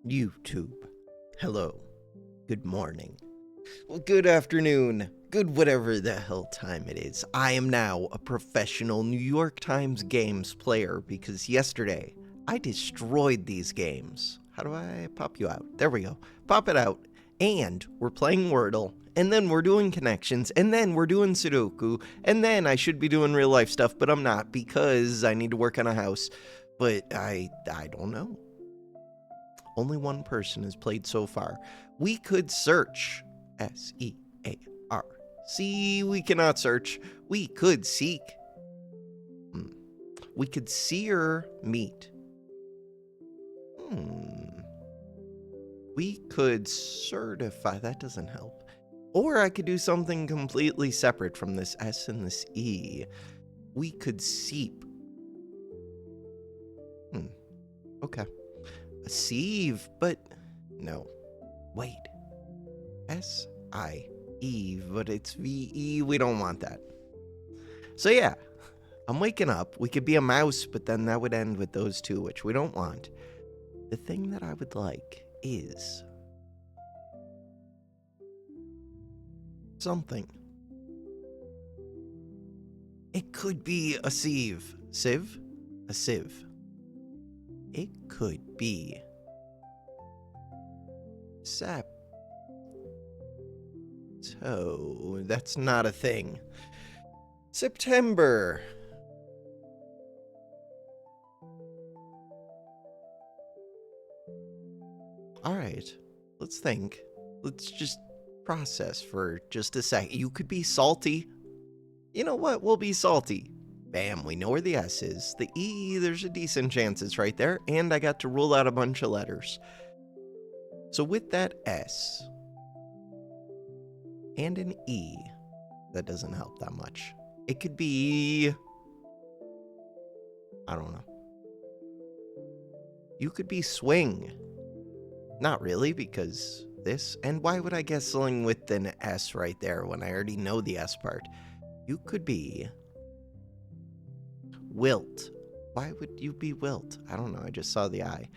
YouTube. Hello. Good morning. Well, good afternoon. Good whatever the hell time it is. I am now a professional New York Times games player because yesterday I destroyed these games. How do I pop you out? There we go. Pop it out. And we're playing Wordle, and then we're doing connections, and then we're doing Sudoku, and then I should be doing real life stuff, but I'm not because I need to work on a house. But I don't know. Only one person has played so far. We could search. S-E-A-R. We cannot search. We could seek. We could sear meat. We could certify. That doesn't help. Or I could do something completely separate from this S and this E. We could seep. Okay. A sieve, but no. Wait. S-I-E, but it's V-E. We don't want that. So yeah, I'm waking up. We could be a mouse, but then that would end with those two, which we don't want. The thing that I would like is something. It could be a sieve. Sieve? A sieve. It could be Septo. That's not a thing. September. All right, let's think. Let's just process for just a sec. You could be salty. You know what? We'll be salty. Bam, we know where the S is. The E, there's a decent chance it's right there. And I got to rule out a bunch of letters. So with that S and an E, that doesn't help that much. It could be, I don't know. You could be swing. Not really, because this. And why would I guess sling with an S right there when I already know the S part? You could be wilt. Why would you be wilt? I don't know. I just saw the I.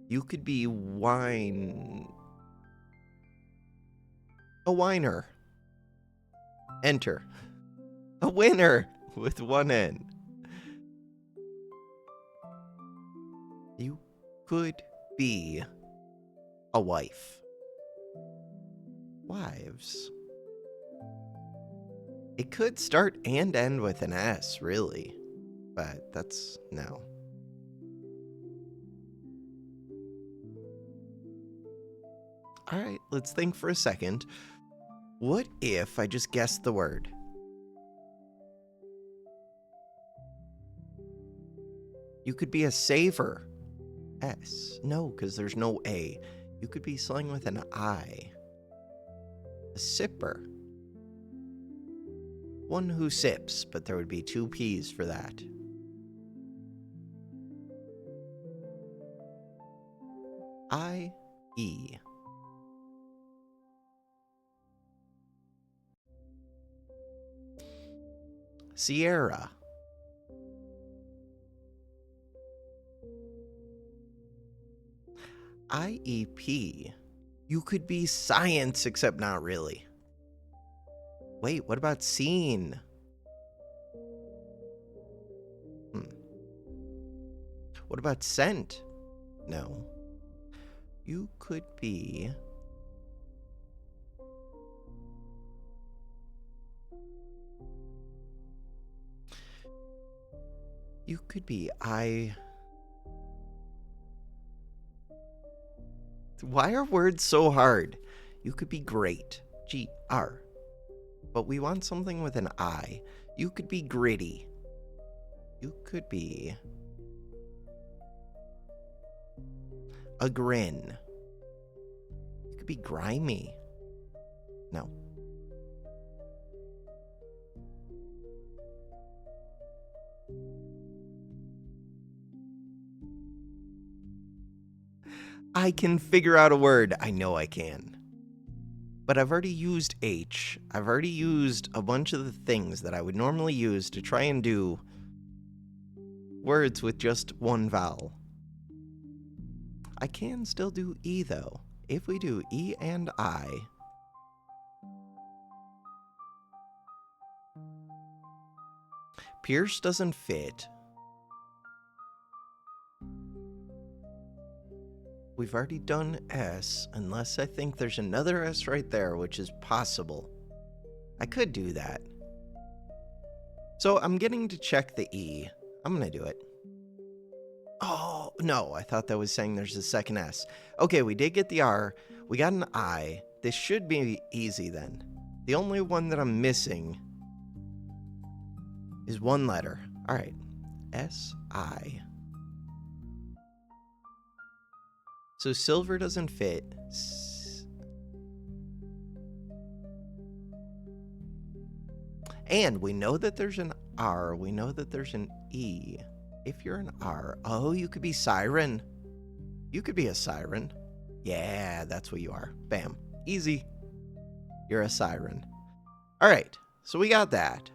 You could be wine. A whiner. Enter. A winner with one N. You could be a wife. Wives. It could start and end with an S, really. But that's no. All right, let's think for a second. What if I just guessed the word? You could be a saver. S. No, because there's no A. You could be slang with an I. A sipper. One who sips, but there would be two P's for that. I-E. Sierra. IEP. You could be science, except not really. Wait, what about scene? What about scent? No. You could be I. Why are words so hard? You could be great. G-R. But we want something with an I. You could be gritty. You could be a grin. You could be grimy. No. I can figure out a word. I know I can. But I've already used H. I've already used a bunch of the things that I would normally use to try and do words with just one vowel. I can still do E, though. If we do E and I... Pierce doesn't fit. We've already done S, unless I think there's another S right there, which is possible. I could do that. So I'm getting to check the E. I'm going to do it. Oh, no, I thought that was saying there's a second S. Okay, we did get the R. We got an I. This should be easy then. The only one that I'm missing is one letter. All right, S-I. So silver doesn't fit. And we know that there's an R. We know that there's an E. If you're an R, oh, you could be siren. You could be a siren. Yeah, that's what you are. Bam. Easy. You're a siren. All right, so we got that.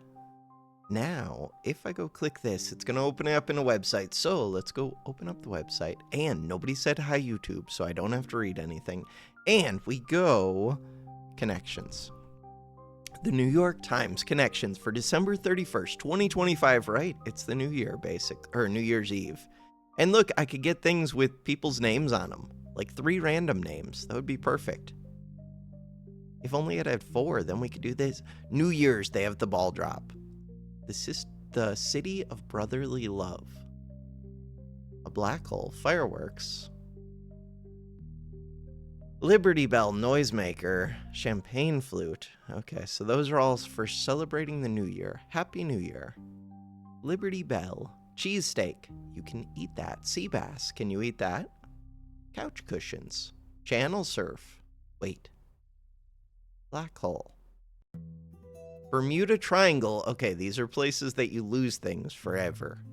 Now, if I go click this, it's going to open it up in a website. So let's go open up the website. And nobody said hi, YouTube, so I don't have to read anything. And we go connections. The New York Times connections for December 31st, 2025, right? It's the new year, New Year's Eve. And look, I could get things with people's names on them, like 3 random names. That would be perfect. If only it had 4, then we could do this. New Year's, they have the ball drop. This is the city of brotherly love. A black hole, fireworks. Liberty Bell, noisemaker, champagne flute. Okay, so those are all for celebrating the new year. Happy New Year. Liberty Bell, cheesesteak. You can eat that. Sea bass, can you eat that? Couch cushions. Channel surf. Wait. Black hole. Bermuda Triangle. Okay, these are places that you lose things forever.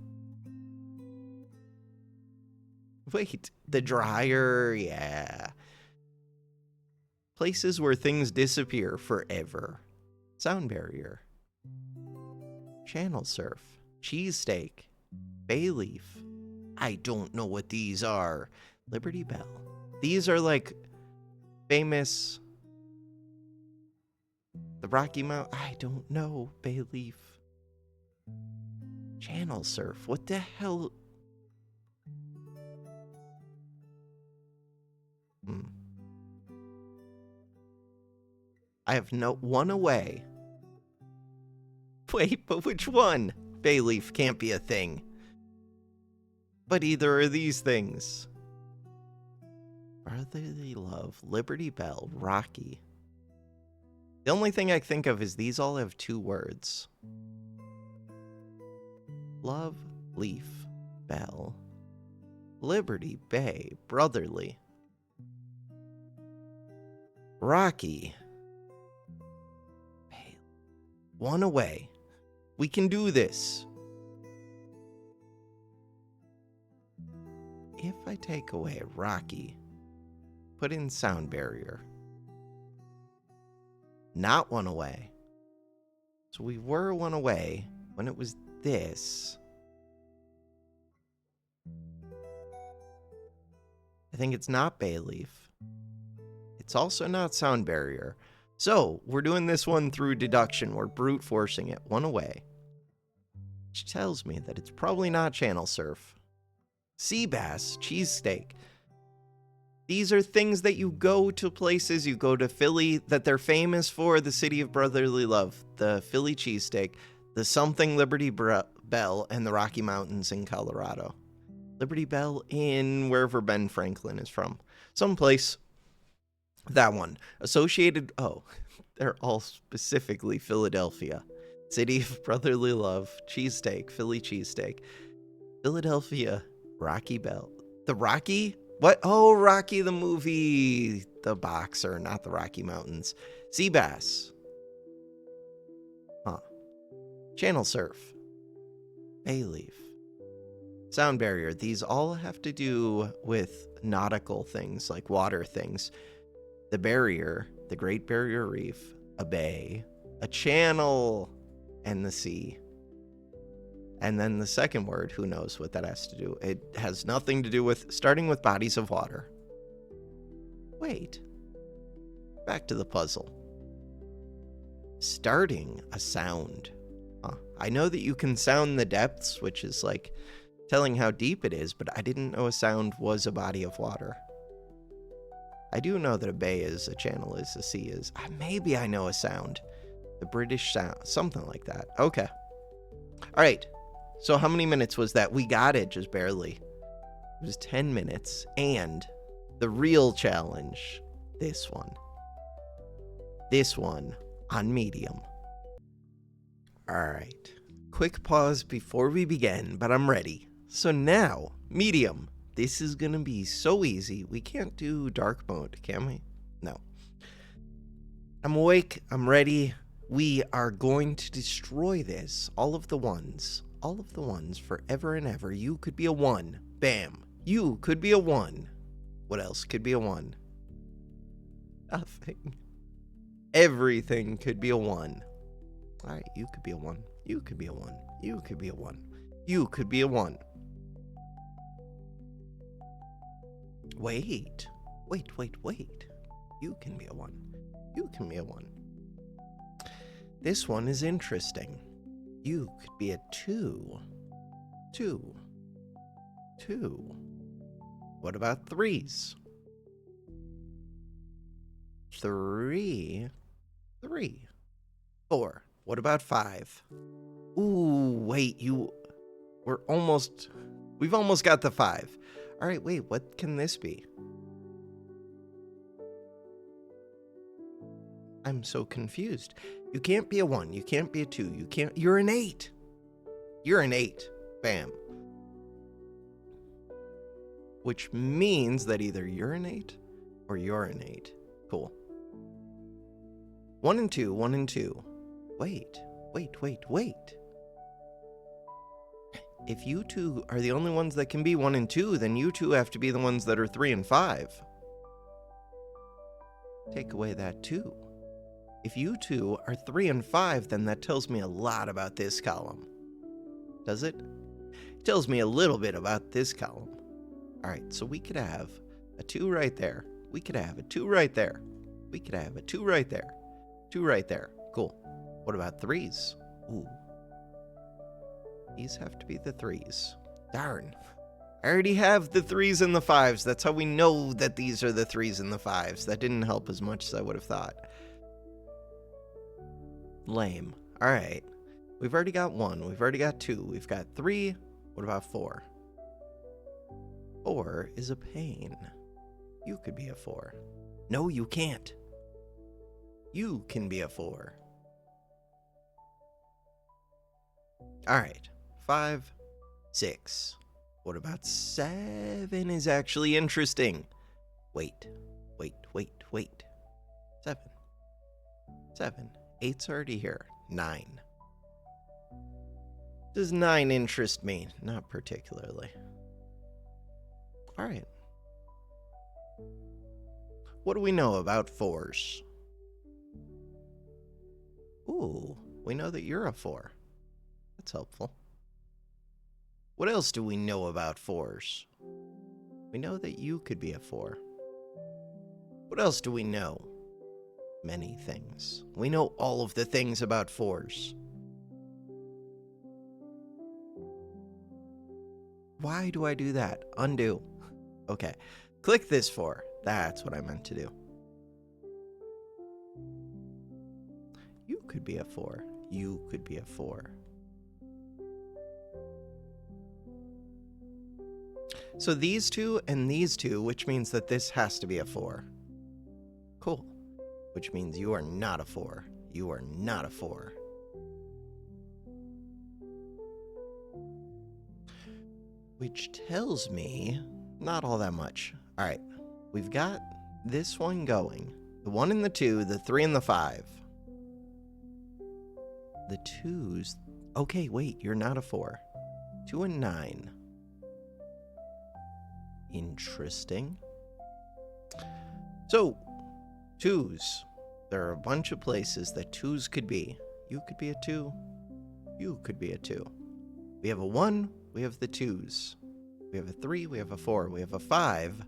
Wait, the dryer, yeah. Places where things disappear forever. Sound barrier. Channel surf. Cheesesteak. Bay leaf. I don't know what these are. Liberty Bell. These are like famous... The Rocky Mountain. I don't know. Bay leaf. Channel surf. What the hell? I have one away. Wait, but which one? Bay leaf can't be a thing. But either are these things. Brotherly love. Liberty Bell. Rocky. The only thing I think of is these all have 2 words. Love, leaf, bell. Liberty, bay, brotherly. Rocky. Bay. One away. We can do this. If I take away Rocky, put in sound barrier. Not one away. So we were one away when it was this. I think it's not bay leaf. It's also not sound barrier. So we're doing this one through deduction. We're brute forcing it. One away. Which tells me that it's probably not channel surf. Sea bass, cheesesteak. These are things that you go to places, you go to Philly, that they're famous for, the city of brotherly love, the Philly cheesesteak, the something Liberty Bell, and the Rocky Mountains in Colorado. Liberty Bell in wherever Ben Franklin is from. Someplace. That one. Associated, they're all specifically Philadelphia. City of brotherly love, cheesesteak, Philly cheesesteak. Philadelphia, Rocky Bell. The Rocky? What? Oh, Rocky the movie. The boxer, not the Rocky Mountains. Sea bass. Huh. Channel surf. Bay leaf. Sound barrier. These all have to do with nautical things, like water things. The barrier, the Great Barrier Reef, a bay, a channel, and the sea. And then the second word, who knows what that has to do. It has nothing to do with starting with bodies of water. Wait. Back to the puzzle. Starting a sound. I know that you can sound the depths, which is like telling how deep it is, but I didn't know a sound was a body of water. I do know that a bay is, a channel is, a sea is. Maybe I know a sound. The British sound. Something like that. Okay. All right. So how many minutes was that? We got it, just barely. It was 10 minutes. And the real challenge, this one. This one on medium. All right. Quick pause before we begin, but I'm ready. So now, medium. This is going to be so easy. We can't do dark mode, can we? No. I'm awake. I'm ready. We are going to destroy this. All of the ones forever and ever. You could be a 1. Bam. You could be a 1. What else could be a 1? Nothing. Everything could be a 1. All right, you could be a 1. You could be a 1. You could be a 1. You could be a 1. Wait. You can be a 1. You can be a 1. This one is interesting. You could be a 2. 2. What about 3s? 3. 4. What about 5? Ooh, wait, we've almost got the 5. All right, wait, what can this be? I'm so confused. You can't be a 1. You can't be a 2. You're an 8. You're an 8. Bam. Which means that either you're an 8 or you're an 8. Cool. 1 and 2, 1 and 2. Wait. If you two are the only ones that can be 1 and 2, then you two have to be the ones that are 3 and 5. Take away that 2. If you two are 3 and 5, then that tells me a lot about this column. Does it? It tells me a little bit about this column. All right, so we could have a 2 right there. We could have a 2 right there. We could have a 2 right there. 2 right there. Cool. What about 3s? Ooh. These have to be the 3s. Darn. I already have the 3s and the 5s. That's how we know that these are the 3s and the 5s. That didn't help as much as I would have thought. Lame. All right. We've already got 1. We've already got 2. We've got 3. What about 4? 4 is a pain. You could be a 4. No, you can't. You can be a 4. All right. 5, 6. What about 7 is actually interesting. Wait. 7. 8's already here. 9. Does 9 interest me? Not particularly. All right. What do we know about 4s? Ooh, we know that you're a 4. That's helpful. What else do we know about 4s? We know that you could be a 4. What else do we know? Many things. We know all of the things about 4s. Why do I do that? Undo. Okay. Click this 4. That's what I meant to do. You could be a 4. You could be a 4. So these two and these two, which means that this has to be a 4. Cool. Which means you are not a 4. You are not a 4. Which tells me not all that much. All right. We've got this one going. The 1 and the 2, the 3 and the 5. The 2s. Okay, wait, you're not a 4. 2 and 9. Interesting. So, 2s. There are a bunch of places that 2s could be. You could be a 2. You could be a 2. We have a 1, we have the 2s. We have a 3, we have a 4, we have a 5.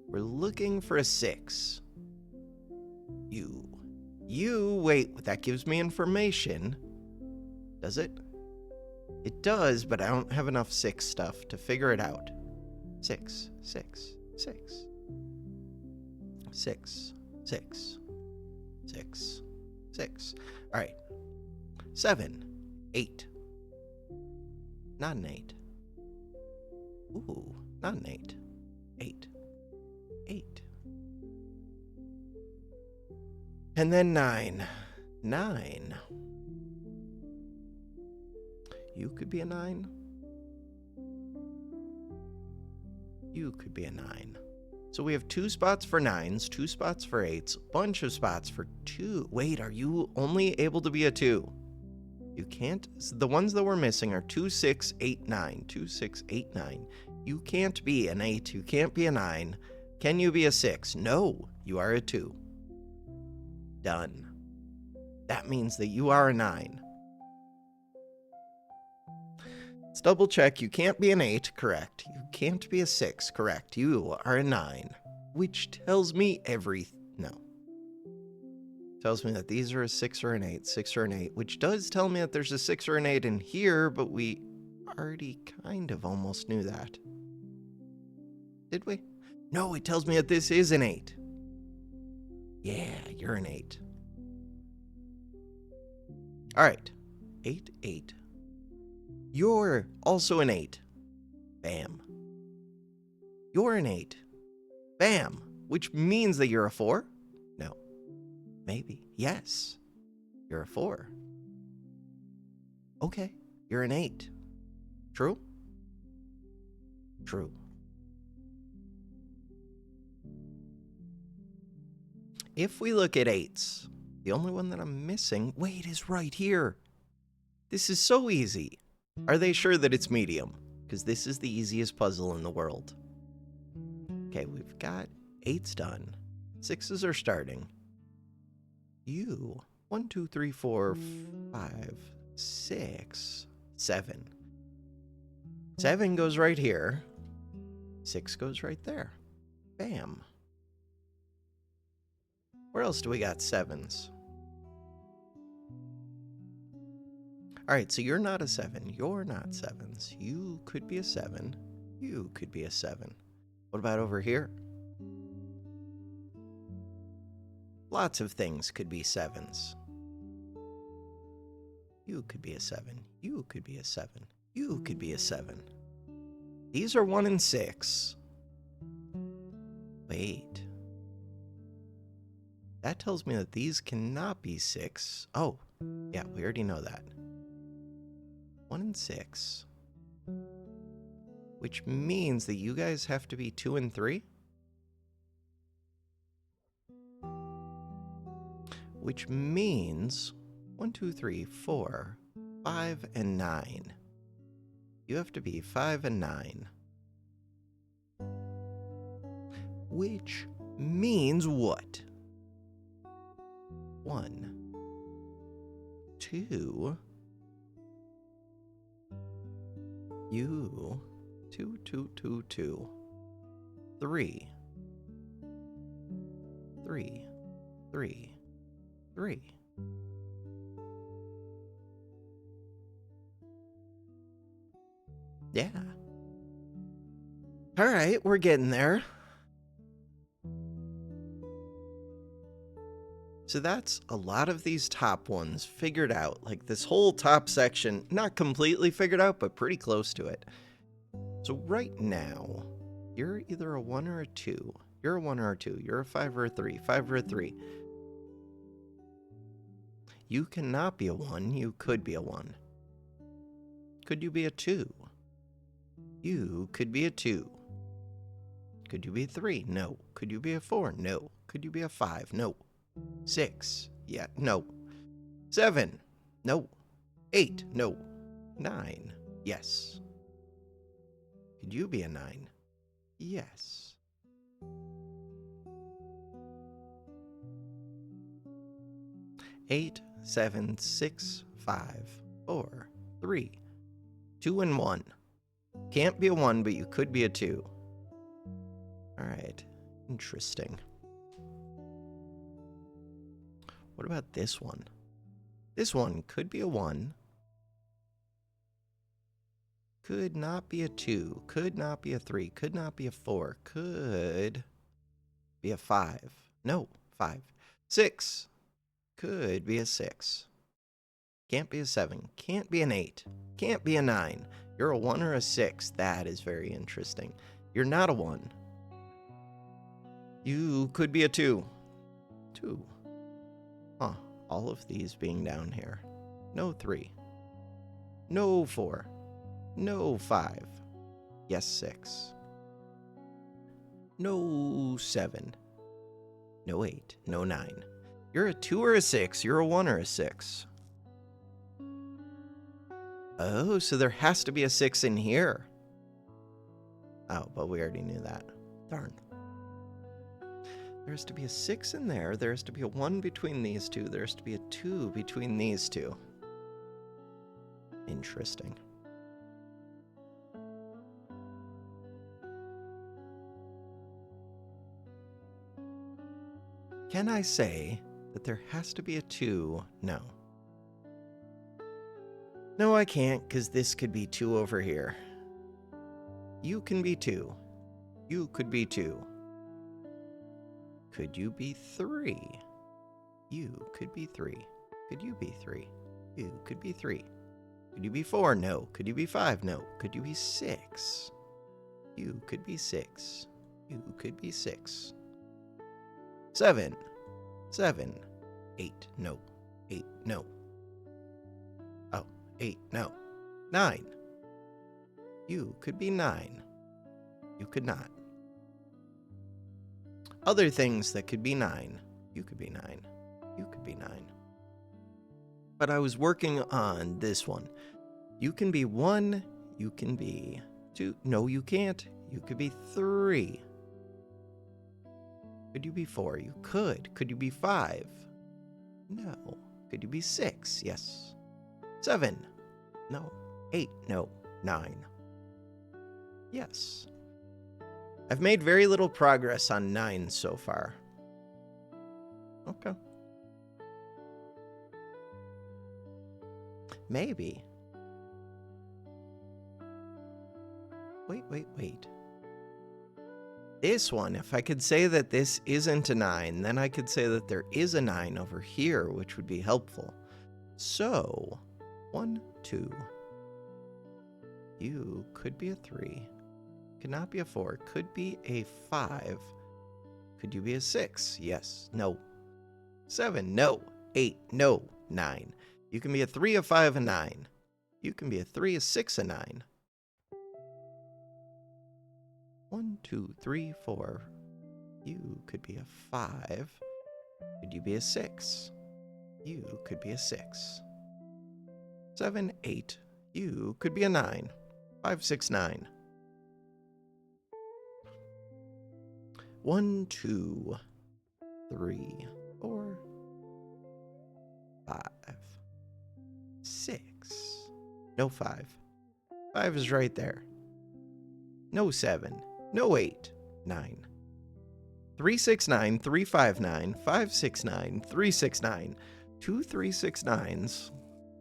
We're looking for a 6. Wait, that gives me information. Does it? It does, but I don't have enough 6 stuff to figure it out. 6, 6, 6. 6, 6, 6, 6. All right. 7, 8. Not an 8. Ooh, not an 8. 8. 8. And then 9. 9. You could be a 9. You could be a 9. So we have 2 spots for 9s, 2 spots for 8s, bunch of spots for 2. Wait, are you only able to be a 2? You can't. The ones that we're missing are 2, 6, 8, 9. 2, 6, 8, 9. You can't be an 8. You can't be a 9. Can you be a 6? No, you are a 2. Done. That means that you are a 9. Let's double check. You can't be an 8, correct. You can't be a 6, correct. You are a 9, which tells me tells me that these are a 6 or an 8, 6 or an 8, which does tell me that there's a 6 or an 8 in here, but we already kind of almost knew that. Did we? No, it tells me that this is an 8. Yeah, you're an 8. All right. 8, 8. You're also an 8. Bam. You're an 8. Bam. Which means that you're a 4? No. Maybe. Yes. You're a 4. Okay. You're an 8. True? True. If we look at 8s, the only one that I'm missing, wait, is right here. This is so easy. Are they sure that it's medium? Because this is the easiest puzzle in the world. Okay, we've got 8s done. 6s are starting. 1, 2, 3, 4, 5, 6, 7. 7 goes right here. 6 goes right there. Bam. Where else do we got 7s? All right, so you're not a 7. You're not 7s. You could be a 7. You could be a 7. What about over here? Lots of things could be 7s. You could be a 7. You could be a 7. You could be a 7. These are 1 and 6. Wait. That tells me that these cannot be 6. Oh, yeah, we already know that. 1 and 6. Which means that you guys have to be 2 and 3? Which means 1, 2, 3, 4, 5, and 9. You have to be 5 and 9. Which means what? 1, 2, you, 2, 2, 2, 2, 3, 3, 3, 3. Yeah. All right, we're getting there. So that's a lot of these top ones figured out. Like this whole top section, not completely figured out, but pretty close to it. So right now, you're either a 1 or a 2. You're a 1 or a 2. You're a 5 or a 3. 5 or a 3. You cannot be a 1. You could be a 1. Could you be a 2? You could be a 2. Could you be a 3? No. Could you be a 4? No. Could you be a 5? No. 6? Yeah, no. 7? No. 8? No. 9? Yes. Could you be a 9? Yes. Eight, 7, 6, 5, 4, 3, 2 and 1. Can't be a 1, but you could be a 2. All right. Interesting. What about this one? This one could be a 1. Could not be a 2. Could not be a 3. Could not be a 4. Could be a 5. No, 5. 6. Could be a 6. Can't be a 7. Can't be an 8. Can't be a 9. You're a 1 or a 6. That is very interesting. You're not a 1. You could be a 2. 2. Huh. All of these being down here. No 3. No 4. No 5. Yes, 6. No 7. No 8. No 9. You're a 2 or a 6. You're a 1 or a 6. Oh, so there has to be a 6 in here. Oh, but we already knew that. Darn. There has to be a 6 in there. There has to be a 1 between these two. There has to be a 2 between these two. Interesting. Can I say that there has to be a 2? No. No, I can't, because this could be 2 over here. You can be 2. You could be 2. Could you be 3? You could be 3. Could you be 3? You could be 3. Could you be 4? No. Could you be 5? No. Could you be 6? You could be 6. You could be 6. 7. 7. 8. No. 8. No. Oh, 8. No. 9. You could be 9. You could not. Other things that could be 9. You could be 9. You could be 9. But I was working on this one. You can be 1. You can be 2. No, you can't. You could be 3. Could you be 4? You could. Could you be 5? No. Could you be 6? Yes. 7? No. 8? No. 9? Yes. I've made very little progress on 9 so far. Okay. Maybe. Wait. This one, if I could say that this isn't a 9, then I could say that there is a 9 over here, which would be helpful. So, 1, 2. You could be a 3. Could not be a 4. Could be a 5. Could you be a 6? Yes. No. 7. No. 8. No. 9. You can be a 3, a 5, a 9. You can be a 3, a 6, a 9. 1, 2, 3, 4. You could be a 5. Could you be a 6? You could be a 6. 7, 8. You could be a 9. 5, 6, 9. 1, 2, 3, 4, 5, 6. No 5. 5 is right there. No 7. No 8. 9. 3, 6, 9, 3, 5, 9, 5, 6, 9, 3, 6, 9. 2 3, 6, 9s.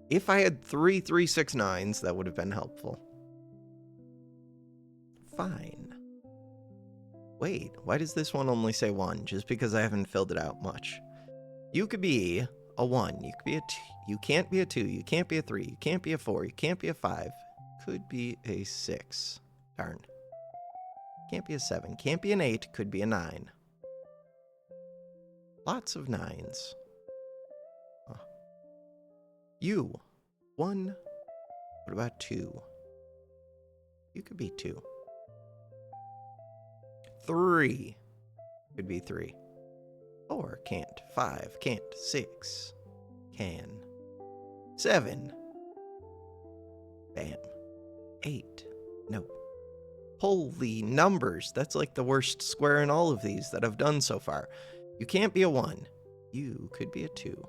If I had 3 3, 6, 9s, that would have been helpful. Fine. Wait, why does this one only say 1? Just because I haven't filled it out much. You could be a 1. You could be a 2. You can't be a 2. You can't be a 3. You can't be a 4. You can't be a 5. Could be a 6. Darn. Can't be a 7. Can't be an 8. Could be a 9. Lots of 9s. Huh. You. 1. What about 2? You could be 2. 3. Could be 3. 4. Can't. 5. Can't. 6. Can. 7. Bam. 8. No. Holy numbers. That's like the worst square in all of these that I've done so far. You can't be a 1. You could be a 2.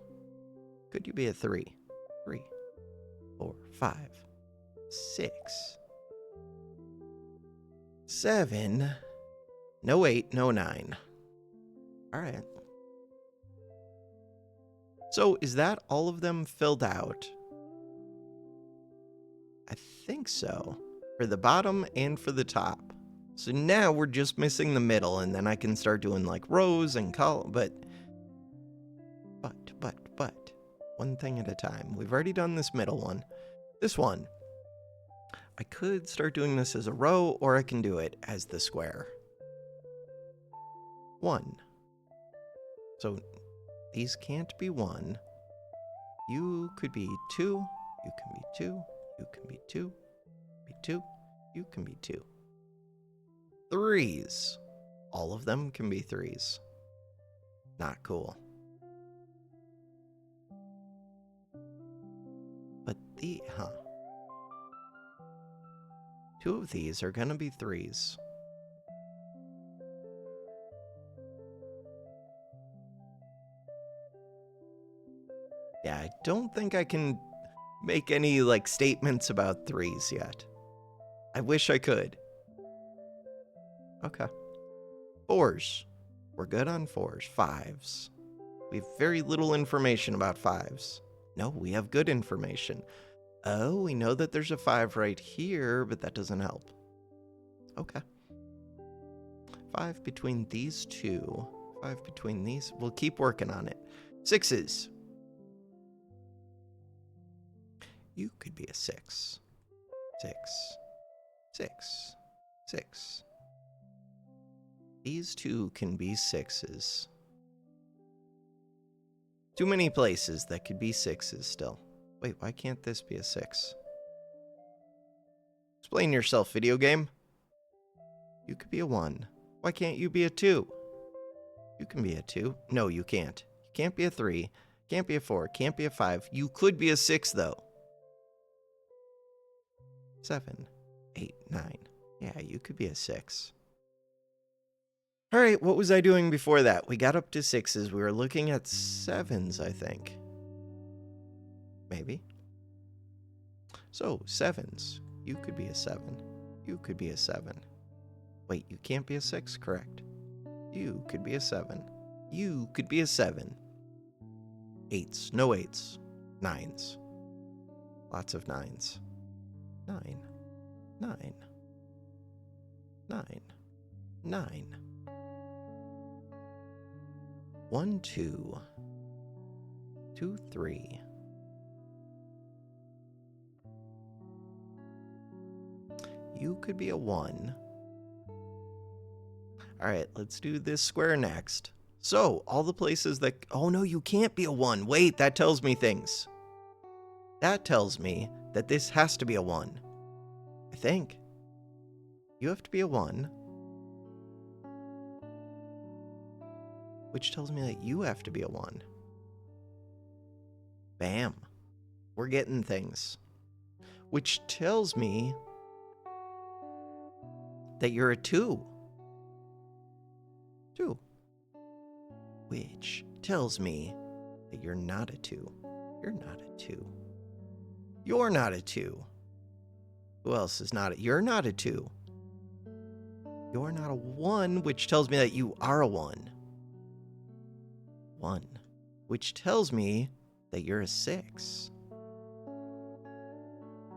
Could you be a 3? 3. 4. 5. 6, 7, no 8, no 9. All right. So is that all of them filled out? I think so. For the bottom and for the top. So now we're just missing the middle, and then I can start doing like rows and columns, but one thing at a time. We've already done this middle one. This one, I could start doing this as a row, or I can do it as the square. 1. So these can't be 1. You could be 2. You can be 2. You can be 2. Be 2. You can be 2. 3s. All of them can be 3s. Not cool. But 2 of these are gonna be 3s. Yeah, I don't think I can make any like statements about 3s yet. I wish I could. Okay. 4s. We're good on 4s. 5s. We have very little information about 5s. No, we have good information. Oh, we know that there's a 5 right here, but that doesn't help. Okay. 5 between these two. 5 between these. We'll keep working on it. 6s. You could be a 6. 6. 6. 6. These two can be 6s. Too many places that could be 6s still. Wait, why can't this be a 6? Explain yourself, video game. You could be a 1. Why can't you be a 2? You can be a 2. No, you can't. You can't be a 3. Can't be a 4. Can't be a 5. You could be a 6, though. 7, 8, 9. Yeah, you could be a 6. All right, what was I doing before that? We got up to 6s. We were looking at 7s, I think. Maybe. So, 7s. You could be a 7. You could be a 7. Wait, you can't be a 6? Correct. You could be a 7. You could be a 7. 8s. No 8s. 9s. Lots of 9s. 9. 9. 9. 9. 1, 2. 2, 3. You could be a 1. All right, let's do this square next. So, all the places that... Oh, no, you can't be a 1. Wait, that tells me things. That tells me that this has to be a 1. I think. You have to be a 1. Which tells me that you have to be a 1. Bam. We're getting things. Which tells me that you're a 2. 2. Which tells me that you're not a 2. You're not a 2. You're not a 2. Who else is not a... You're not a 2. You're not a 1, which tells me that you are a 1. 1. Which tells me that you're a 6.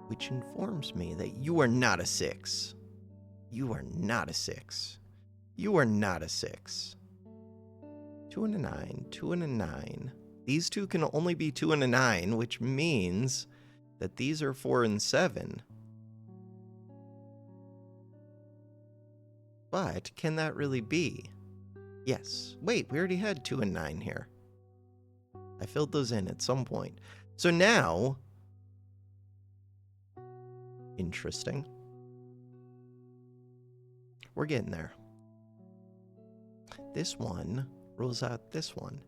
Which informs me that you are not a 6. You are not a 6. You are not a 6. 2 and a 9. 2 and a 9. These two can only be 2 and a 9, which means that these are 4 and 7. But can that really be? Yes. Wait, we already had 2 and 9 here. I filled those in at some point. So now... Interesting. We're getting there. This one rules out this one.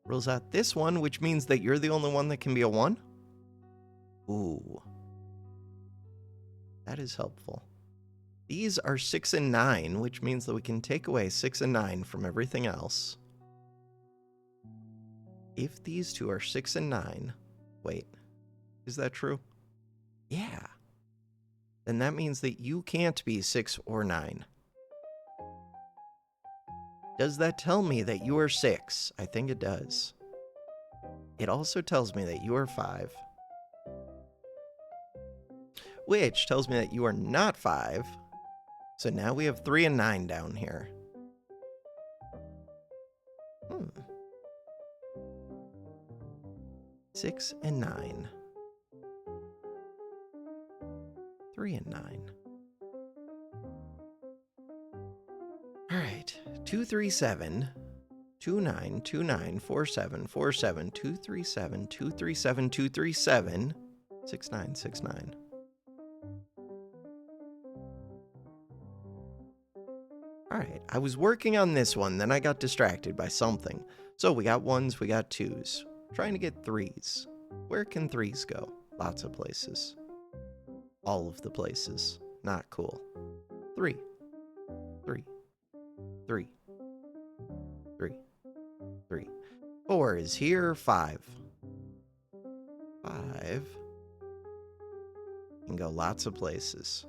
Rules out this one, which means that you're the only one that can be a 1? Ooh. That is helpful. These are 6 and 9, which means that we can take away 6 and 9 from everything else. If these two are 6 and 9... Wait. Is that true? Yeah. then that means that you can't be 6 or 9. Does that tell me that you are 6? I think it does. It also tells me that you are 5. Which tells me that you are not 5. So now we have 3 and 9 down here. 6 and 9. 3 and 9. All right. 237, 29, 29, 47, 47, 237, 237, 237, 69, 69. All right. I was working on this one, then I got distracted by something. So we got 1s, we got 2s. Trying to get 3s. Where can 3s go? Lots of places. All of the places. Not cool. 3. 3. 3. 3. 3. 4 is here. 5. 5. Can go lots of places.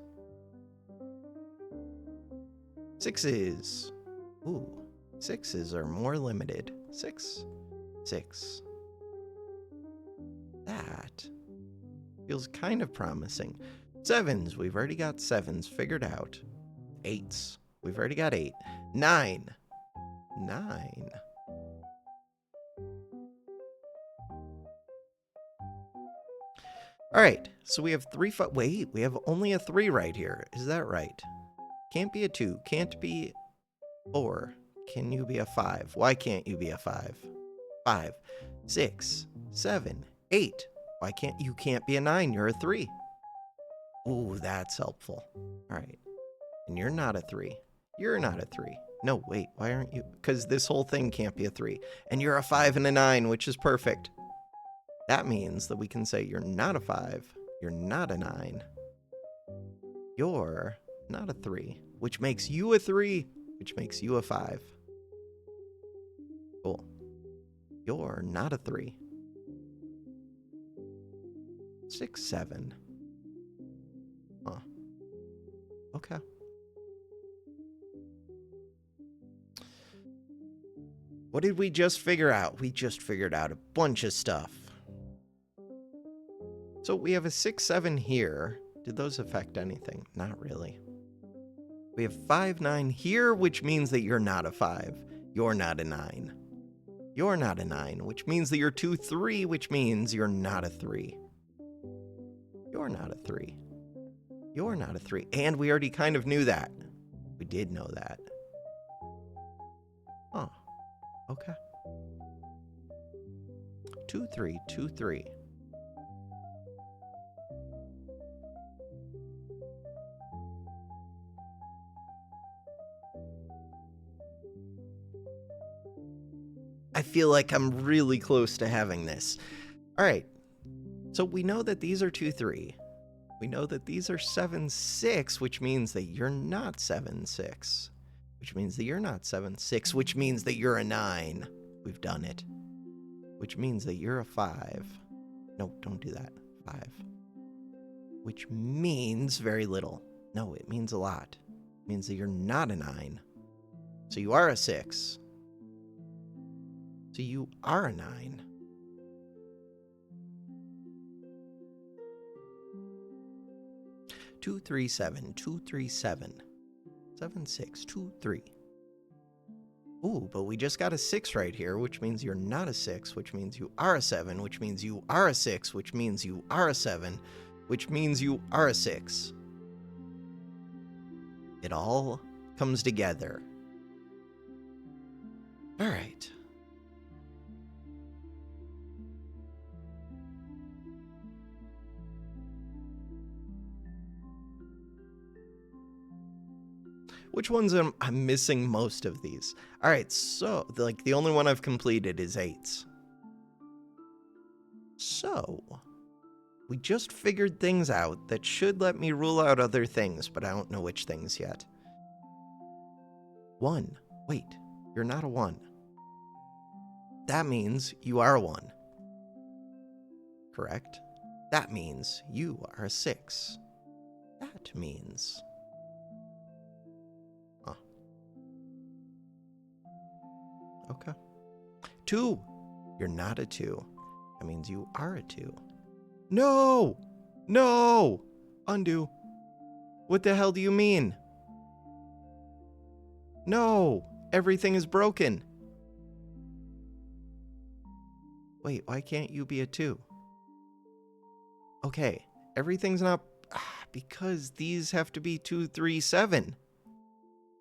6s. Ooh. 6s are more limited. 6. 6. That feels kind of promising. 7s, we've already got 7s figured out. 8s, we've already got 8. 9. 9. All right, so we have 3, wait, we have only a 3 right here. Is that right? Can't be a 2, can't be 4. Can you be a 5? Why can't you be a 5? 5, 6, 7, 8. Why can't you can't be a 9? You're a 3. Ooh, that's helpful. All right. And you're not a 3. You're not a 3. No, wait, why aren't you? Because this whole thing can't be a 3. And you're a 5 and a 9, which is perfect. That means that we can say you're not a 5. You're not a 9. You're not a 3, which makes you a 3, which makes you a 5. Cool. You're not a 3. 6, 7. Huh. Okay. What did we just figure out? We just figured out a bunch of stuff. So we have a 6, 7 here. Did those affect anything? Not really. We have 5, 9 here, which means that you're not a 5. You're not a 9. You're not a 9, which means that you're 2, 3, which means you're not a 3. You're not a 3. You're not a 3. And we already kind of knew that. We did know that. Huh. Okay. 2, 3, 2, 3. I feel like I'm really close to having this. All right. So we know that these are 2, 3. We know that these are 7, 6, which means that you're not 7, 6. Which means that you're not 7, 6, which means that you're a 9. We've done it. Which means that you're a 5. No, don't do that. 5. Which means very little. No, it means a lot. It means that you're not a 9. So you are a 6. So you are a 9. 2, 3, 7, 2, 3, 7. 7, 6, 2, 3. Ooh, but we just got a 6 right here, which means you're not a 6, which means you are a 7, which means you are a 6, which means you are a 7, which means you are a 6. It all comes together. All right. Which ones am I missing most of these? All right, so the only one I've completed is 8s. So we just figured things out that should let me rule out other things, but I don't know which things yet. 1. Wait, you're not a 1. That means you are a 1. Correct? That means you are a 6. that means. Huh. Okay. 2. You're not a 2. That means you are a 2. No! No! Undo. What the hell do you mean? No! Everything is broken. Wait, why can't you be a 2? Okay, everything's not... because these have to be 2, 3, 7.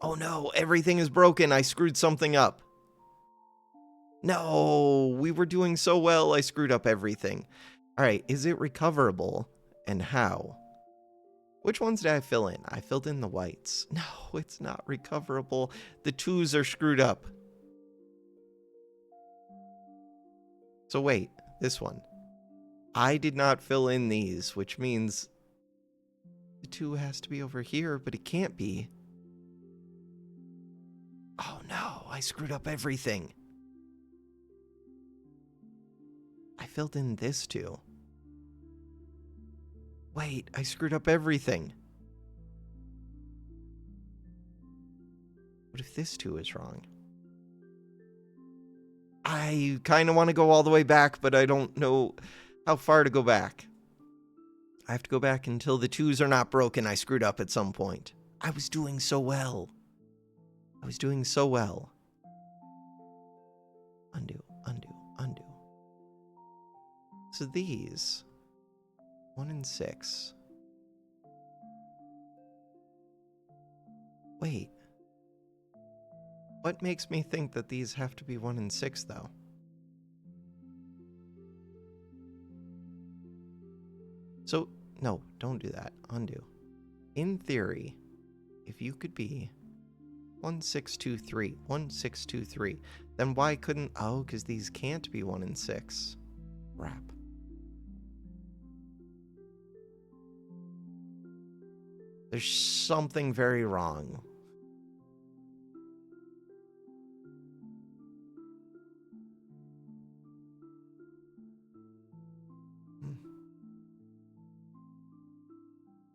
Oh no, everything is broken. I screwed something up. No, we were doing so well, I screwed up everything. Alright, is it recoverable? And how? Which ones did I fill in? I filled in the whites. No, it's not recoverable. The 2s are screwed up. So wait, this one. I did not fill in these, which means the 2 has to be over here, but it can't be. Oh no, I screwed up everything. I filled in this 2. Wait, I screwed up everything. What if this 2 is wrong? I kind of want to go all the way back, but I don't know how far to go back. I have to go back until the 2s are not broken. I screwed up at some point. I was doing so well. I was doing so well. Undo, undo, undo. So these, 1 and 6. Wait. What makes me think that these have to be 1 and 6, though? So, no, don't do that. Undo. In theory, if you could be 1, 6, 2, 3, 1, 6, 2, 3, then why couldn't... Oh, because these can't be 1 and 6. Crap. There's something very wrong.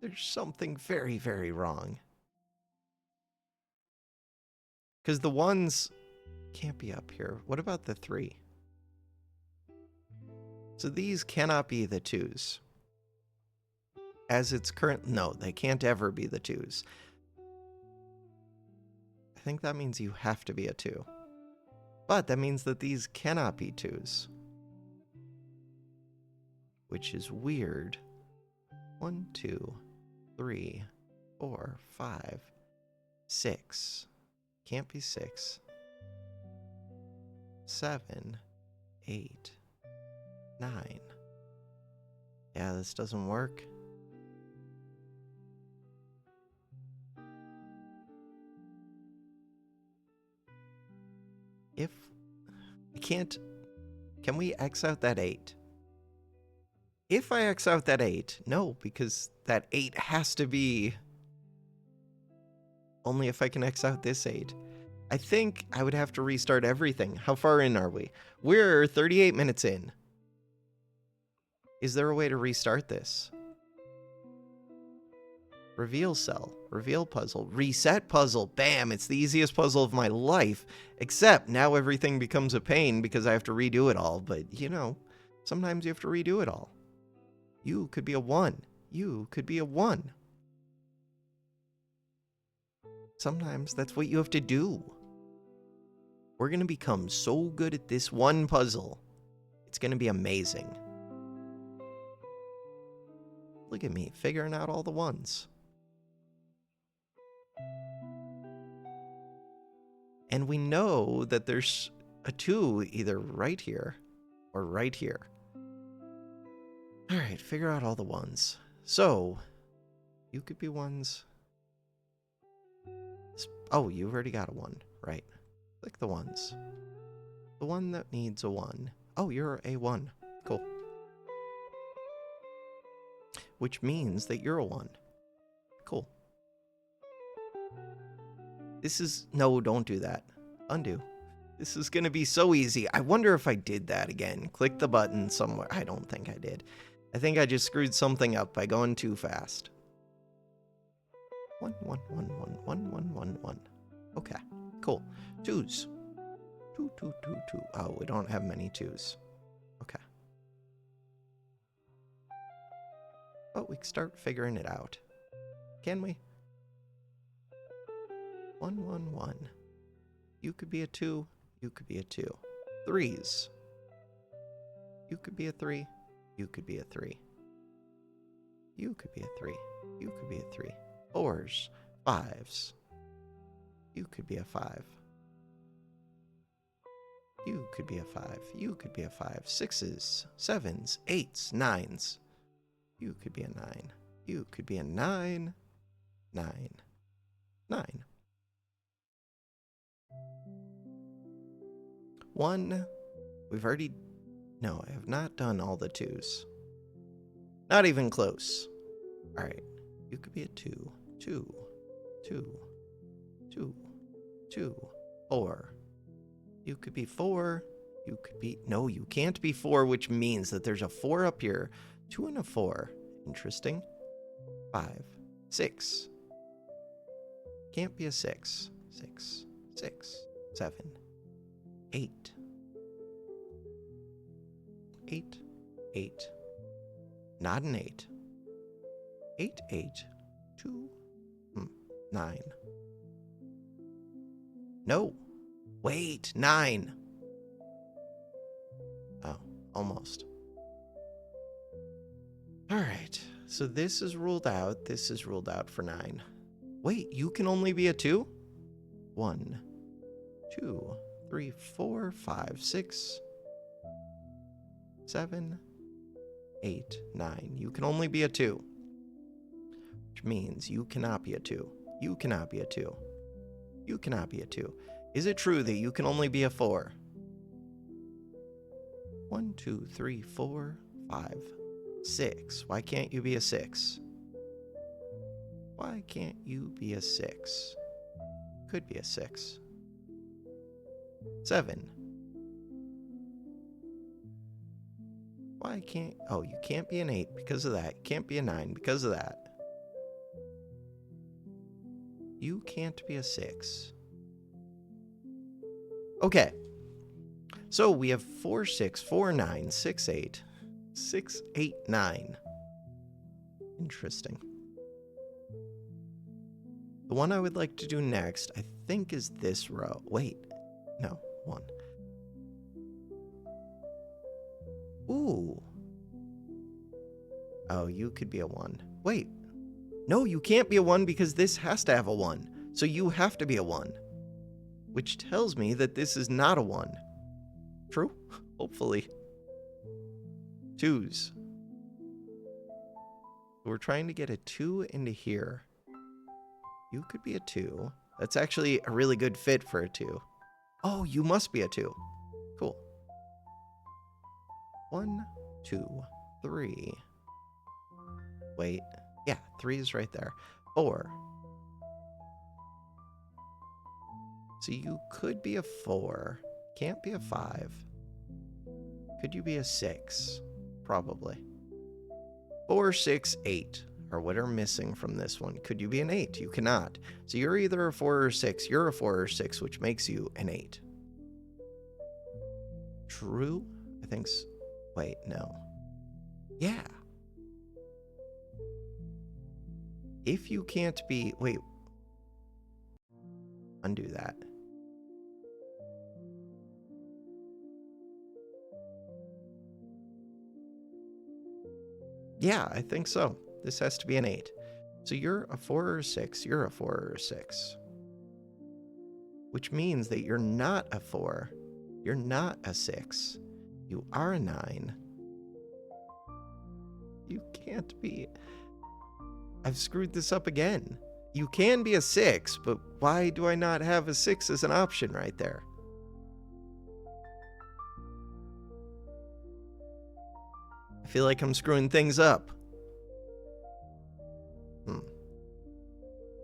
There's something very, very wrong. Because the 1s can't be up here. What about the 3? So these cannot be the 2s. As it's current... No, they can't ever be the 2s. I think that means you have to be a 2. But that means that these cannot be 2s. Which is weird. 1, 2, 3, 4, 5, 6. Can't be 6. 7, 8, 9. Yeah, this doesn't work. If I can't, can we X out that 8? If I X out that 8, no, because that 8 has to be only if I can X out this 8. I think I would have to restart everything. How far in are we? We're 38 minutes in. Is there a way to restart this? Reveal cell, reveal puzzle, reset puzzle. Bam, it's the easiest puzzle of my life. Except now everything becomes a pain because I have to redo it all. But, you know, sometimes you have to redo it all. You could be a 1. You could be a 1. Sometimes that's what you have to do. We're going to become so good at this one puzzle. It's going to be amazing. Look at me, figuring out all the 1s. And we know that there's a 2 either right here or right here. All right, figure out all the 1s. So, you could be 1s. Oh, you've already got a 1, right? Click the 1s. The one that needs a 1. Oh, you're a 1. Cool. Which means that you're a 1. Cool. This is... No, don't do that. Undo. This is going to be so easy. I wonder if I did that again. Click the button somewhere. I don't think I did. I think I just screwed something up by going too fast. 1, 1, 1, 1, 1, 1, 1, 1. Okay, cool. 2s. 2, 2, 2, 2. Oh, we don't have many 2s. Okay. But we can start figuring it out. Can we? 1, 1, 1. You could be a 2. You could be a 2. 3s. You could be a 3. You could be a 3. You could be a 3. You could be a 3. 4s. 5s. You could be a 5. You could be a 5. You could be a 5. 6s. 7s. 8s. 9s. You could be a 9. You could be a 9. 9. 9. 1. We've already... No, I have not done all the 2s. Not even close. Alright. You could be a 2. 2. 2. 2. 2. 4. You could be 4. You could be... No, you can't be 4, which means that there's a 4 up here. 2 and a 4. Interesting. 5. 6. Can't be a 6. 6. 6. 7. 8. 8. 8. Not an 8. 8, 8. 2. 9. No. Wait, 9. Oh, almost. All right, so this is ruled out. This is ruled out for 9. Wait, you can only be a 2? 1, 2, 3, 4, 5, 6, 7, 8, 9. You can only be a 2. Which means you cannot be a 2. You cannot be a 2. You cannot be a 2. Is it true that you can only be a 4? 1, 2, 3, 4, 5, 6. Why can't you be a 6? Why can't you be a 6? Could be a 6. 7. Why can't... Oh, you can't be an 8 because of that. You can't be a 9 because of that. You can't be a 6. Okay. So we have 4, 6, 4, 9, 6, 8. 6, 8, 9. Interesting. The one I would like to do next, I think, is this row. Wait. No. 1. Ooh. Oh, you could be a 1. Wait. No, you can't be a 1 because this has to have a 1. So you have to be a 1. Which tells me that this is not a 1. True? Hopefully. 2s. We're trying to get a 2 into here. You could be a 2. That's actually a really good fit for a 2. Oh, you must be a 2. Cool. 1, 2, 3. Wait. Yeah, 3 is right there. 4. So you could be a 4. Can't be a 5. Could you be a 6? Probably. 4, 6, 8 are what are missing from this one. Could you be an 8? You cannot. So you're either a 4 or 6. You're a 4 or 6, which makes you an 8. True? I think so. Wait, no. Yeah. If you can't be... Wait. Undo that. Yeah, I think so. This has to be an 8. So you're a 4 or a 6. You're a 4 or a 6. Which means that you're not a 4. You're not a 6. You are a 9. You can't be... I've screwed this up again. You can be a 6, but why do I not have a 6 as an option right there? I feel like I'm screwing things up.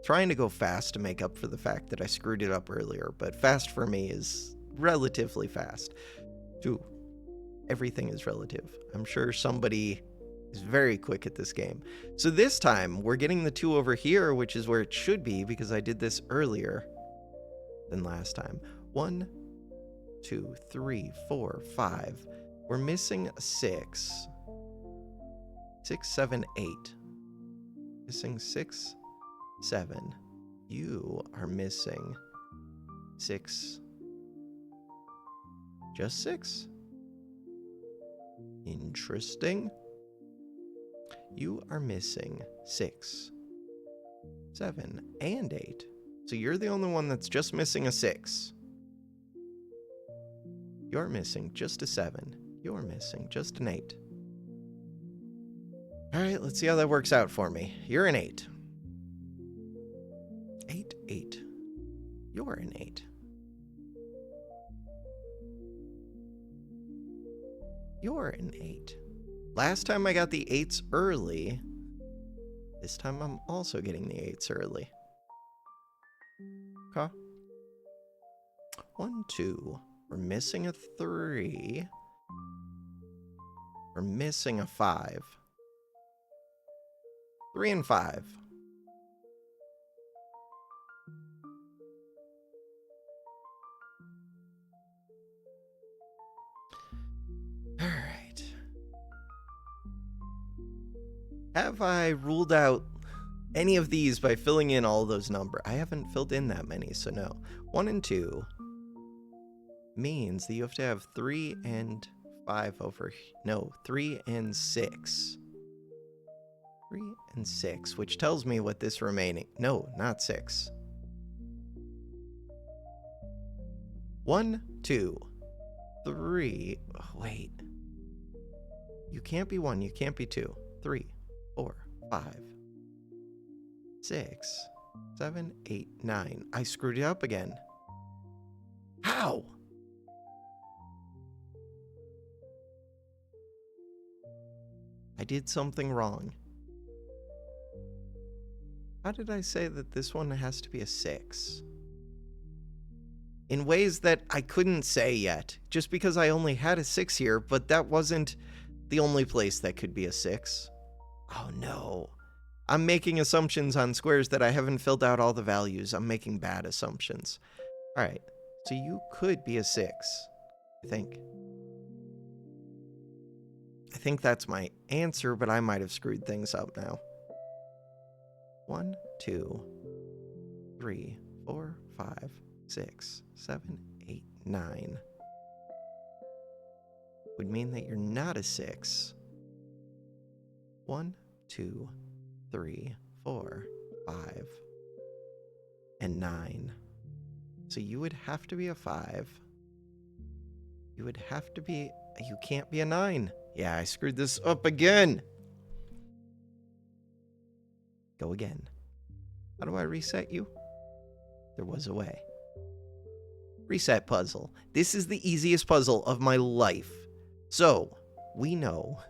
Trying to go fast to make up for the fact that I screwed it up earlier, but fast for me is relatively fast. Everything is relative. I'm sure somebody He's very quick at this game. So this time, we're getting the 2 over here, which is where it should be because I did this earlier than last time. 1, 2, 3, 4, 5. We're missing a 6. 6, 7, 8. Missing 6, 7. You are missing 6. Just 6? Interesting. You are missing 6, 7, and 8. So you're the only one that's just missing a 6. You're missing just a 7. You're missing just an 8. Alright, let's see how that works out for me. You're an 8. 8, 8. You're an 8. You're an 8. Last time I got the 8s early. This time I'm also getting the 8s early. Okay. 1, 2. We're missing a 3. We're missing a 5. 3 and 5. All right. Have I ruled out any of these by filling in all those numbers? I haven't filled in that many, so no. 1 and 2 means that you have to have 3 and 5 over... No, 3 and 6. 3 and 6, which tells me what this remaining... No, not 6. 1, 2, 3... Oh, wait. You can't be 1, you can't be 2. 3, 4, 5, 6, 7, 8, 9. I screwed it up again. How? I did something wrong. How did I say that this one has to be a 6? In ways that I couldn't say yet, just because I only had a 6 here, but that wasn't the only place that could be a 6. Oh no. I'm making assumptions on squares that I haven't filled out all the values. I'm making bad assumptions. Alright, so you could be a 6, I think. I think that's my answer, but I might have screwed things up now. 1, 2, 3, 4, 5, 6, 7, 8, 9. Would mean that you're not a 6. 1, 2, 3, 4, 5, and 9. So you would have to be a 5. You would have to be... You can't be a 9. Yeah, I screwed this up again. Go again. How do I reset you? There was a way. Reset puzzle. This is the easiest puzzle of my life. So, we know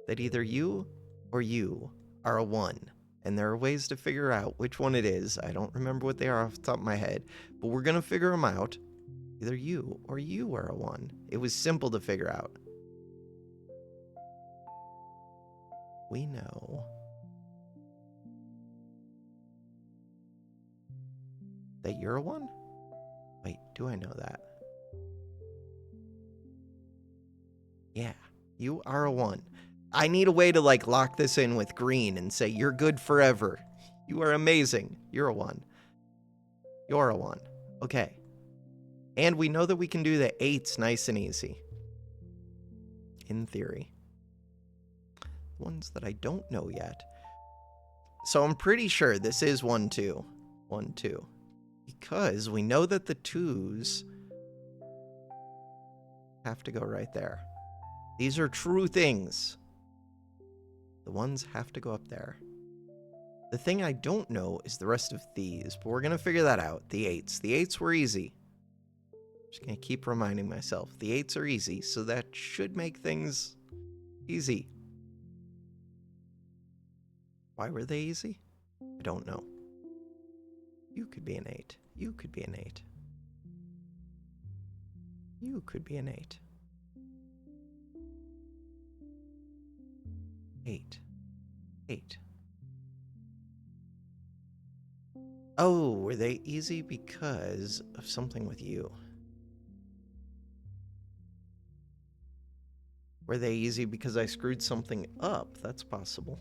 that either you or you are a 1. And there are ways to figure out which one it is. I don't remember what they are off the top of my head. But we're going to figure them out. Either you or you are a 1. It was simple to figure out. We know that you're a 1? Wait, do I know that? Yeah, you are a 1. I need a way to, like, lock this in with green and say, you're good forever. You are amazing. You're a 1. You're a 1. Okay. And we know that we can do the 8s nice and easy. In theory. Ones that I don't know yet. So I'm pretty sure this is 1, 2. 1, 2. Because we know that the 2s have to go right there. These are true things. The 1s have to go up there. The thing I don't know is the rest of these, but we're going to figure that out. The 8s. The 8s were easy. Just going to keep reminding myself. The 8s are easy, so that should make things easy. Why were they easy? I don't know. You could be an 8. You could be an 8. You could be an 8. 8. 8. Oh, were they easy because of something with you? Were they easy because I screwed something up? That's possible.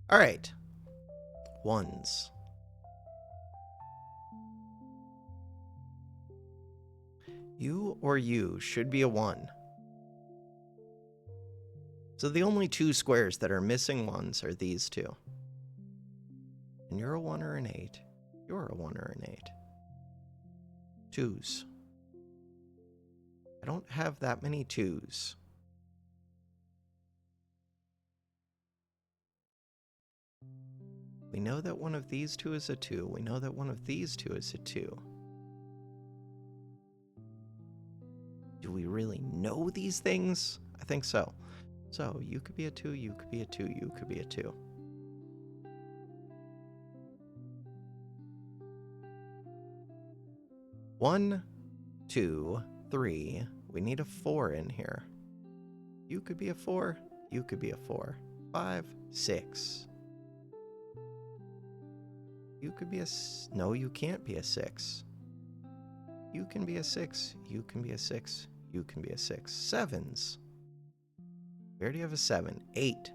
All right. Ones. You or you should be a 1. So the only 2 squares that are missing ones are these 2. And you're a 1 or an 8. You're a 1 or an 8. 2s. I don't have that many 2s. We know that one of these 2 is a 2. We know that one of these 2 is a 2. Do we really know these things? I think so. So you could be a 2, you could be a 2, you could be a 2. One, 2, 3. We need a 4 in here. You could be a 4, you could be a 4. 5, 6. You could be a... No, you can't be a 6. You can be a 6. You can be a 6. You can be a 6. 7s. We already have a 7. 8.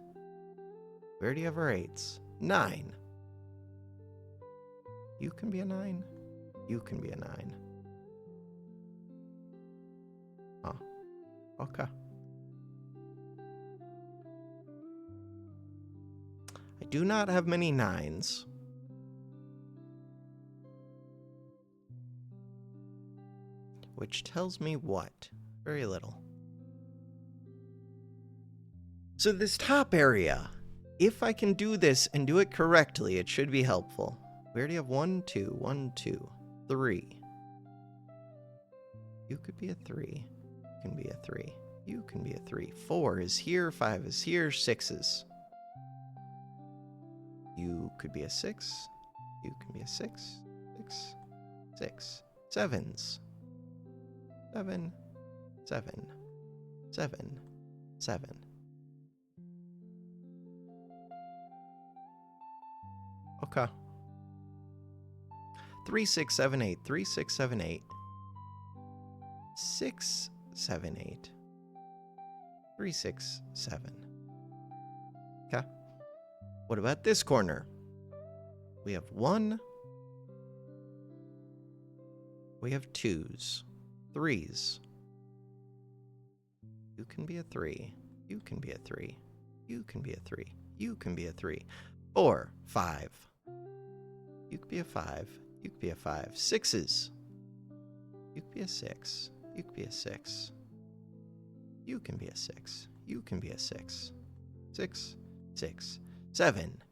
We already have our 8s. 9. You can be a 9. You can be a 9. Oh. Okay. I do not have many 9s. Which tells me what? Very little. So this top area, if I can do this and do it correctly, it should be helpful. We already have 1, 2, 1, 2, 3. You could be a 3. You can be a 3. You can be a 3. 4 is here, 5 is here, 6s. You could be a 6. You can be a 6. 6. 6. 7s. 7. 7. 7. 7. Okay. 3, 6, 7, 8. 3, 6, 7, 8. 6, 7, 8. 3, 6, 7. Okay. What about this corner? We have 1. We have 2s. 3s. You can be a 3. You can be a 3. You can be a 3. You can be a 3. 4, 5. You could be a 5. You could be a 5. 6s. You could be a 6. You could be a 6. You can be a 6. You can be a 6. 6, 6, 7,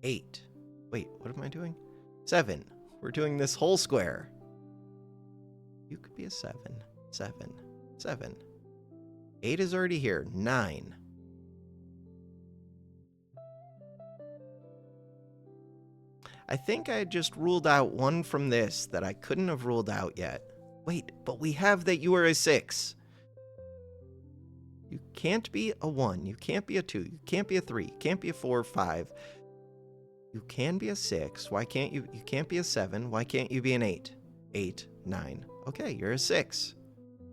8. Wait, what am I doing? 7. We're doing this whole square. You could be a 7, 7, 7. 8 is already here. 9. I think I just ruled out one from this that I couldn't have ruled out yet. Wait, but we have that you are a 6. You can't be a 1. You can't be a 2. You can't be a 3. You can't be a 4 or 5. You can be a 6. Why can't you? You can't be a 7. Why can't you be an 8? 8, 9. Okay, you're a 6.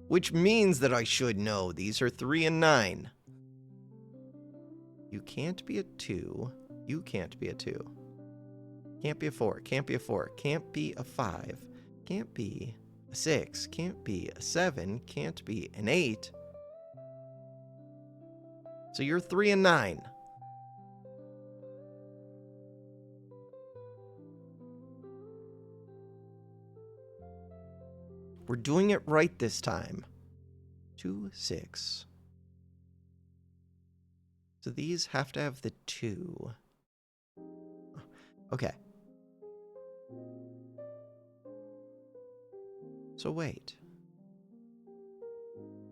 Which means that I should know. These are 3 and 9. You can't be a 2. You can't be a 2. Can't be a 4. Can't be a 4. Can't be a 5. Can't be a 6. Can't be a 7. Can't be an 8. So you're 3 and 9. We're doing it right this time. 2, 6. So these have to have the 2. Okay. So wait.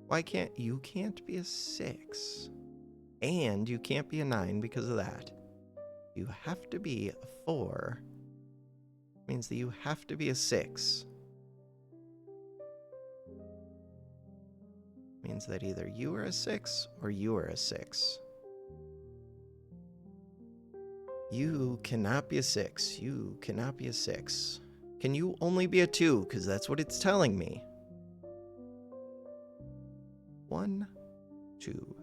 Why can't you can't be a 6? And you can't be a 9 because of that. You have to be a 4. Means that you have to be a 6. Means that either you are a 6 or you are a 6. You cannot be a 6. You cannot be a 6. Can you only be a 2? Because that's what it's telling me. 1, 2,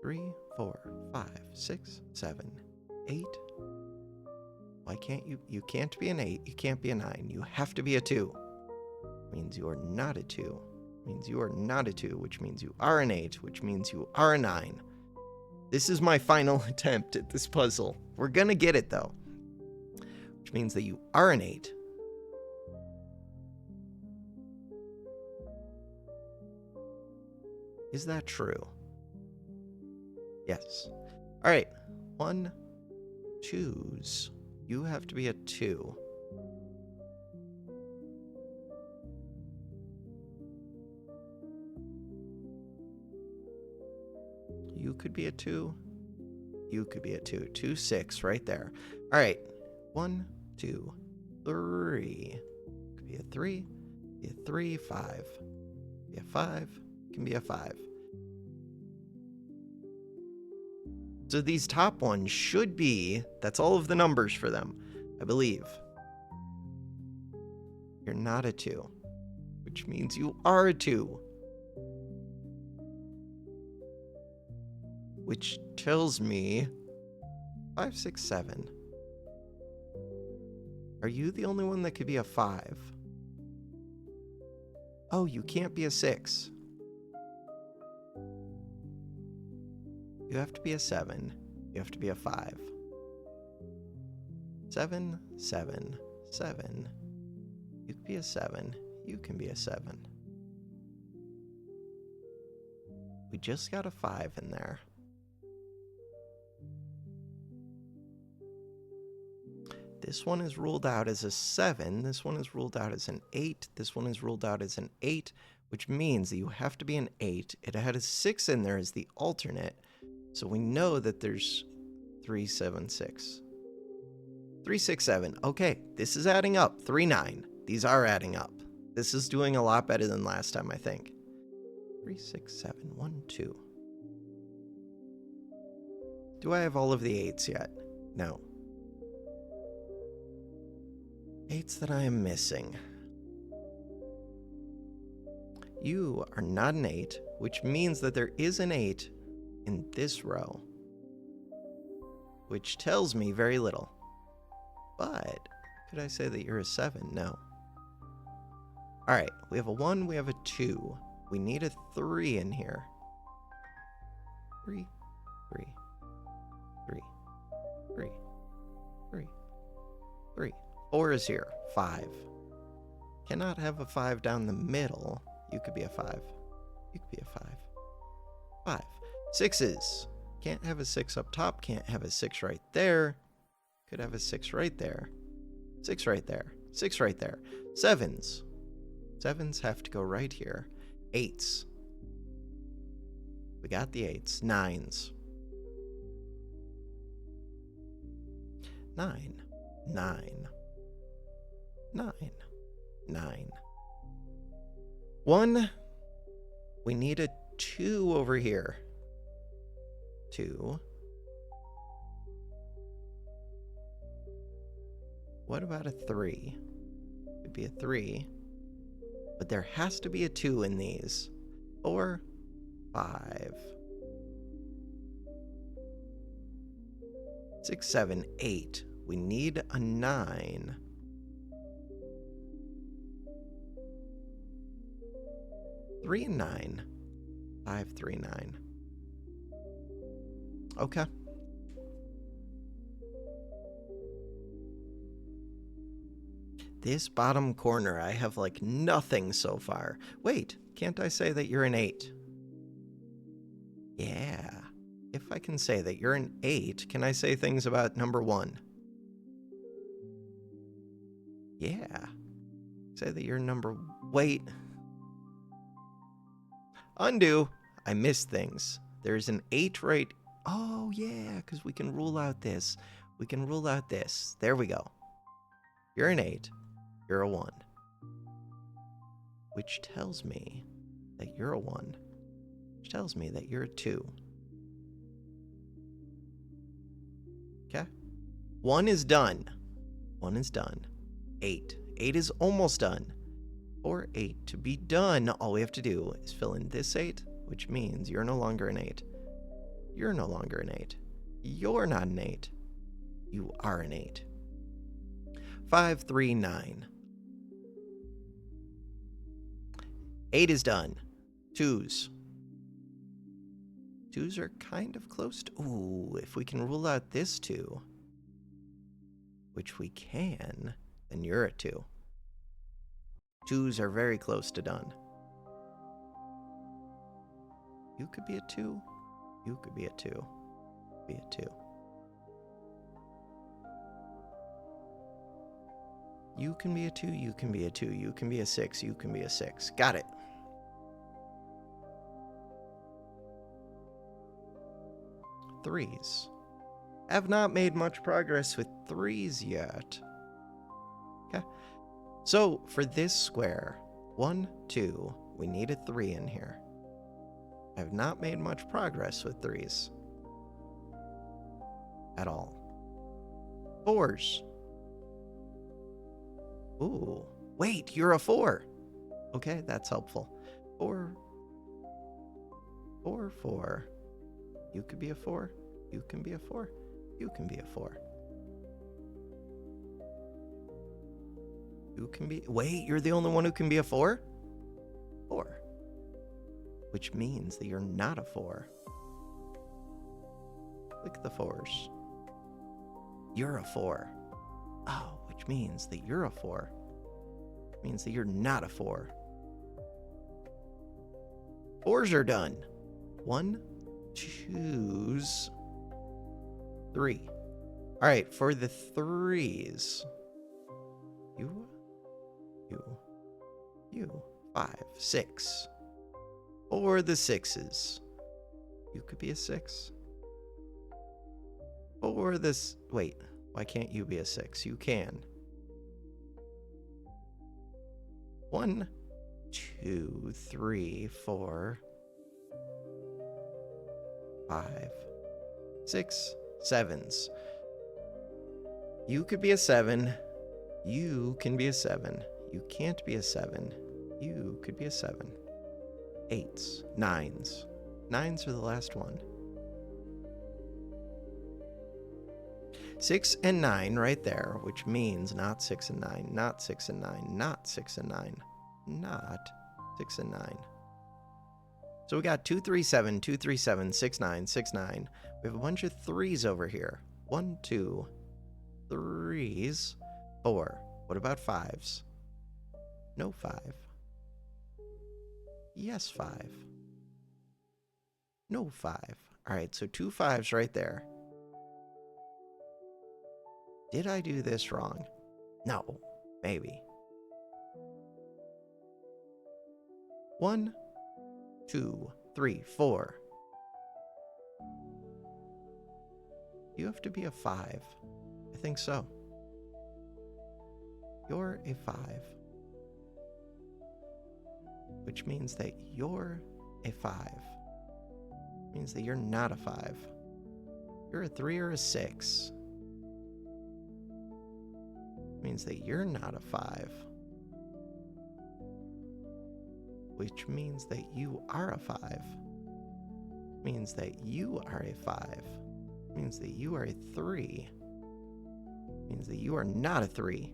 3, 4, 5, 6, 7, 8. Why can't you? You can't be an 8. You can't be a 9. You have to be a 2. Means you are not a 2. Means you are not a 2, which means you are an 8, which means you are a 9. This is my final attempt at this puzzle. We're gonna get it, though. Which means that you are an 8. Is that true? Yes. All right. 1, 2s. You have to be a 2. You could be a 2. You could be a 2. 2, 6 right there. All right. 1, 2, 3. Could be a 3. Be a 3, 5. Be a 5. Can be a 5. So these top ones should be, that's all of the numbers for them, I believe. You're not a 2, which means you are a 2. Which tells me 5, 6, 7. Are you the only one that could be a 5? Oh, you can't be a 6. You have to be a 7. You have to be a 5. 7, 7, 7. You can be a 7. You can be a 7. We just got a 5 in there. This one is ruled out as a 7. This one is ruled out as an 8. This one is ruled out as an 8, which means that you have to be an 8. It had a 6 in there as the alternate. So we know that there's 3, 7, 6. 3, 6, 7. Okay, this is adding up. 3, 9. These are adding up. This is doing a lot better than last time, I think. 3, 6, 7, 1, 2. Do I have all of the 8s yet? No. 8s that I am missing. You are not an 8, which means that there is an 8 in this row, which tells me very little. But could I say that you're a 7? No. All right, we have a 1, we have a 2. We need a 3 in here. 3, 3, 3, 3, 3, 3. 4 is here. 5. Cannot have a 5 down the middle. You could be a 5. You could be a 5. 5. 6s. Can't have a 6 up top. Can't have a 6 right there. Could have a 6 right there. 6 right there. 6 right there. 7s. 7s have to go right here. 8s. We got the 8s. 9s. 9. 9. 9. 9. 1. We need a 2 over here. 2. What about a 3? Could be a 3. But there has to be a 2 in these. 4, 5, 6, 7, 8. We need a 9. 3 and 9. 5, 3, 9. Okay. This bottom corner, I have like nothing so far. Wait, can't I say that you're an 8? Yeah. If I can say that you're an 8, can I say things about number 1? Yeah. Say that you're number... Wait. Undo. I missed things. There's an 8 right... Oh, yeah, because we can rule out this. We can rule out this. There we go. You're an 8. You're a 1. Which tells me that you're a 1. Which tells me that you're a 2. Okay. 1 is done. 1 is done. 8. 8 is almost done. For 8 to be done, all we have to do is fill in this 8, which means you're no longer an 8. You're no longer an 8. You're not an 8. You are an 8. 5, 3, 9. 8 is done. 2s. 2s are kind of close to... Ooh, if we can rule out this 2, which we can, then you're a 2. 2s are very close to done. You could be a 2. You could be a 2. Be a 2. You can be a 2. You can be a 2. You can be a 6. You can be a 6. Got it. Threes. Have not made much progress with 3s yet. Okay. So for this square, 1, 2, we need a 3 in here. I have not made much progress with 3s. At all. 4s. Ooh. Wait, you're a 4. Okay, that's helpful. 4. 4, 4. You could be a 4. You can be a 4. You can be a 4. You can be... Wait, you're the only one who can be a 4? 4. Which means that you're not a 4. Click the 4s. You're a 4. Oh, which means that you're a 4. Means that you're not a 4. 4s are done. 1, 2, 3. All right, for the 3s. You. 5, 6. For the 6s. You could be a 6. For this... Wait, why can't you be a 6? You can. 1, 2, 3, 4, 5, 6, 7s. You could be a 7. You can be a 7. You can't be a 7. You could be a 7. 8s, 9s. 9s are the last one. 6 and 9 right there, which means not 6 and 9, not 6 and 9, not 6 and 9, not 6 and 9. So we got 2, 3, 7, 2, 3, 7, 6, 9, 6, 9. We have a bunch of 3s over here. 1, 2, 3s, 4. What about 5s? No 5. Yes, 5. No 5. All right, so 2 5s right there. Did I do this wrong? No, maybe. 1, 2, 3, 4. You have to be a 5. I think so. You're a 5. Which means that you're a 5. Means that you're not a 5. You're a 3 or a 6. Means that you're not a 5. Which means that you are a 5. Means that you are a 5. Means that you are a 3. Means that you are not a 3.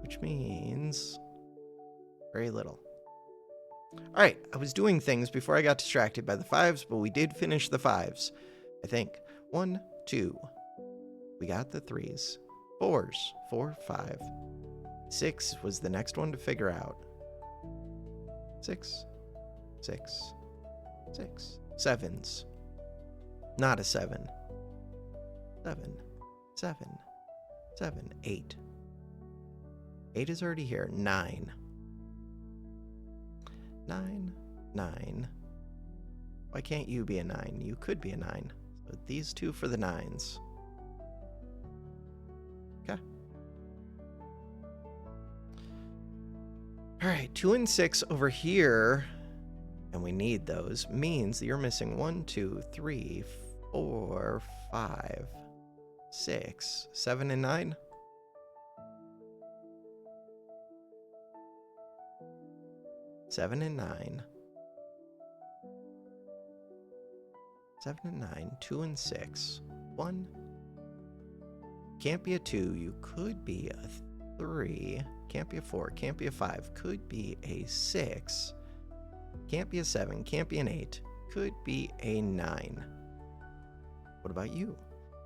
Which means very little. All right, I was doing things before I got distracted by the 5s, but we did finish the 5s, I think. 1, 2. We got the 3s. 4s. 4, 5. 6 was the next one to figure out. 6. 6. 6. 7s. Not a 7. 7. 7. 7. 8. 8 is already here. 9. 9. 9. Why can't you be a 9? You could be a 9. So these two for the 9s. Okay. All right, 2 and 6 over here, and we need those, means that you're missing 1, 2, 3, 4, 5, 6, 7, and 9. Seven and 9. 7 and 9, 2 and 6. 1. Can't be a 2. You could be a 3. Can't be a 4. Can't be a 5. Could be a 6. Can't be a 7. Can't be an 8. Could be a 9. What about you?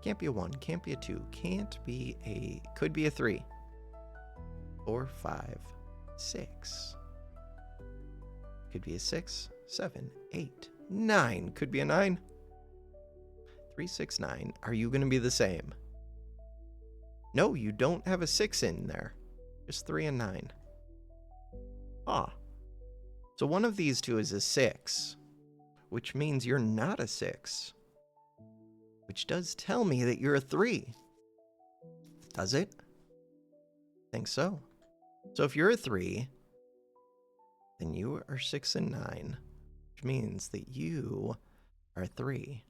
Can't be a 1. Can't be a 2. Can't be a... Could be a 3. 4, 5, 6. Could be a 6, 7, 8, 9. Could be a 9. 3, 6, 9. Are you going to be the same? No, you don't have a 6 in there. Just 3 and 9. Ah. So one of these two is a 6, which means you're not a 6. Which does tell me that you're a 3. Does it? I think so. So if you're a 3, then you are 6 and 9, which means that you are 3.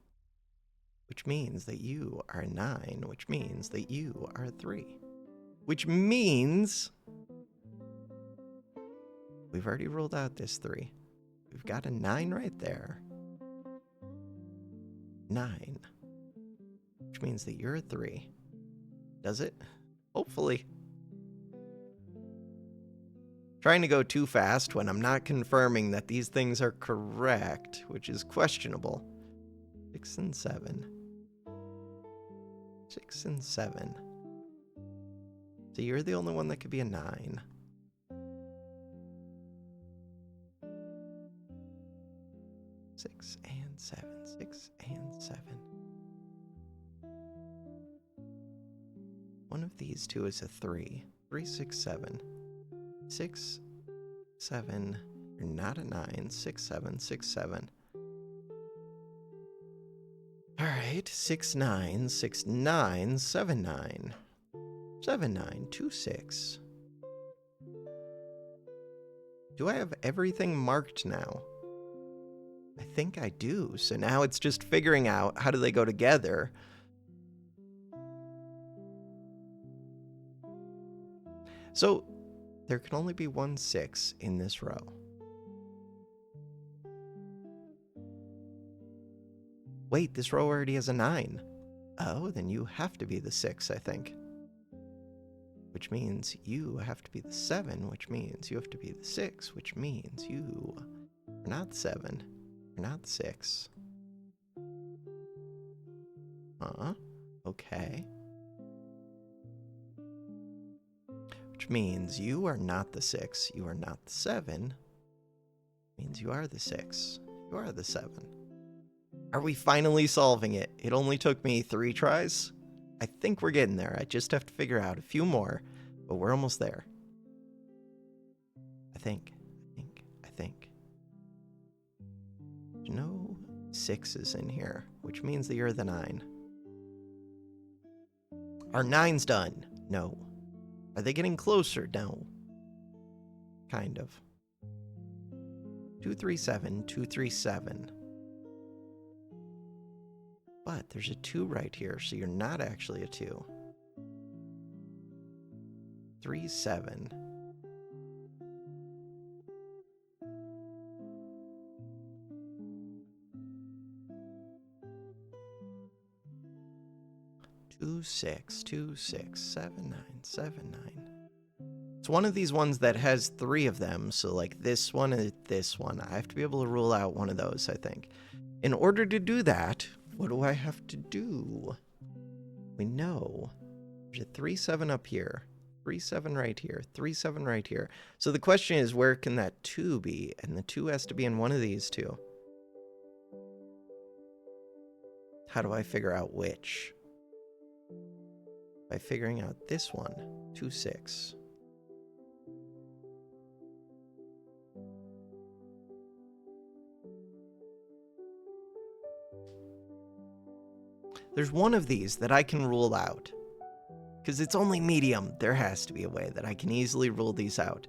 Which means that you are 9, which means that you are 3. Which means we've already ruled out this 3. We've got a 9 right there. 9. Which means that you're a 3. Does it? Hopefully. Trying to go too fast when I'm not confirming that these things are correct, which is questionable. 6 and 7. 6 and 7. So you're the only one that could be a 9. Six and 7. 6 and 7. One of these two is a 3. 3, 6, 7. 6, 7. You're not a 9. 6, 7, 6, 7. All right. 6, 9, 6, 9, 7, 9. 7, 9, 2, 6. Do I have everything marked now? I think I do. So now it's just figuring out how do they go together. So there can only be one 6 in this row. Wait, this row already has a 9. Oh, then you have to be the 6, I think. Which means you have to be the 7, which means you have to be the 6, which means you are not the 7, you're not the 6. Okay. Which means you are not the 6, you are not the 7. Means you are the 6, you are the 7. Are we finally solving it? It only took me 3 tries. I think we're getting there. I just have to figure out a few more, but we're almost there. I think. There's no 6s in here, which means that you're the 9. Are 9s done? No. Are they getting closer? No. Kind of. 2, 3, 7, 2, 3, 7. But there's a 2 right here, so you're not actually a 2. 3, 7. Two, 6, 2, 6, 7, 9, 7, 9. It's one of these ones that has 3 of them, so like this one and this one. I have to be able to rule out one of those, I think. In order to do that, what do I have to do? We know there's a 3, 7 up here, 3, 7 right here, 3, 7 right here. So the question is, where can that 2 be? And the 2 has to be in one of these two. How do I figure out which? By figuring out this one, 2, 6. there's one of these that I can rule out. Because it's only medium. There has to be a way that I can easily rule these out.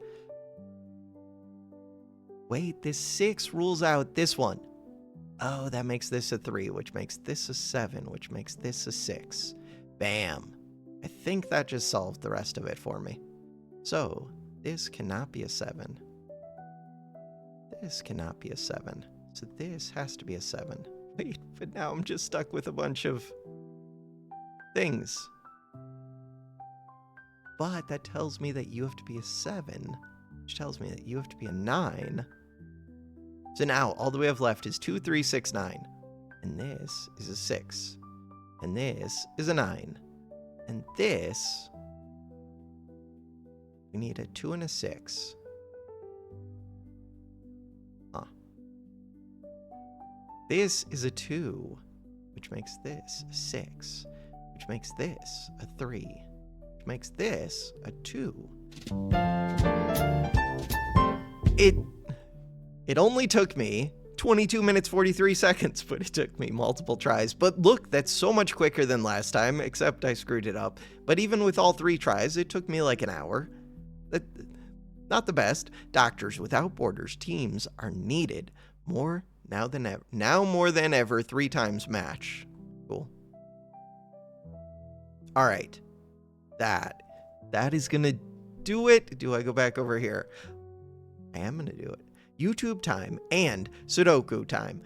Wait, this 6 rules out this one. Oh, that makes this a 3, which makes this a 7, which makes this a 6. Bam. I think that just solved the rest of it for me. So, this cannot be a 7. This cannot be a 7. So this has to be a 7. Wait, but now I'm just stuck with a bunch of things. But that tells me that you have to be a 7, which tells me that you have to be a 9. So now all that we have left is 2, 3, 6, 9. And this is a 6. And this is a 9. And this, we need a 2 and a 6. Huh. This is a 2, which makes this a 6, which makes this a 3, which makes this a 2. It only took me 22 minutes 43 seconds, but it took me multiple tries. But look, that's so much quicker than last time, except I screwed it up. But even with all 3 tries, it took me like an hour. Not the best. Doctors Without Borders teams are needed more now than ever. Now more than ever, 3 times match. Cool. All right. That is gonna do it. Do I go back over here? I am gonna do it. YouTube time and Sudoku time.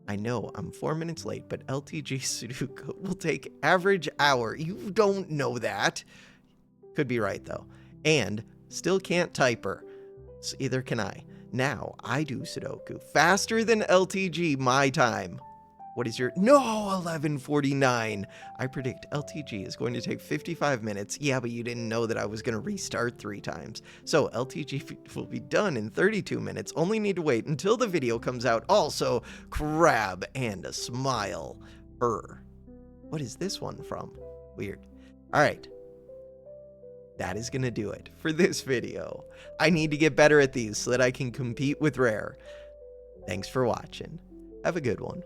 I know I'm 4 minutes late, but LTG Sudoku will take average hour. You don't know that. Could be right though. And still can't type her. So either can I. Now I do Sudoku faster than LTG my time. What is your... No, 11:49. I predict LTG is going to take 55 minutes. Yeah, but you didn't know that I was going to restart 3 times. So LTG will be done in 32 minutes. Only need to wait until the video comes out. Also, crab and a smile. What is this one from? Weird. All right. That is going to do it for this video. I need to get better at these so that I can compete with Rare. Thanks for watching. Have a good one.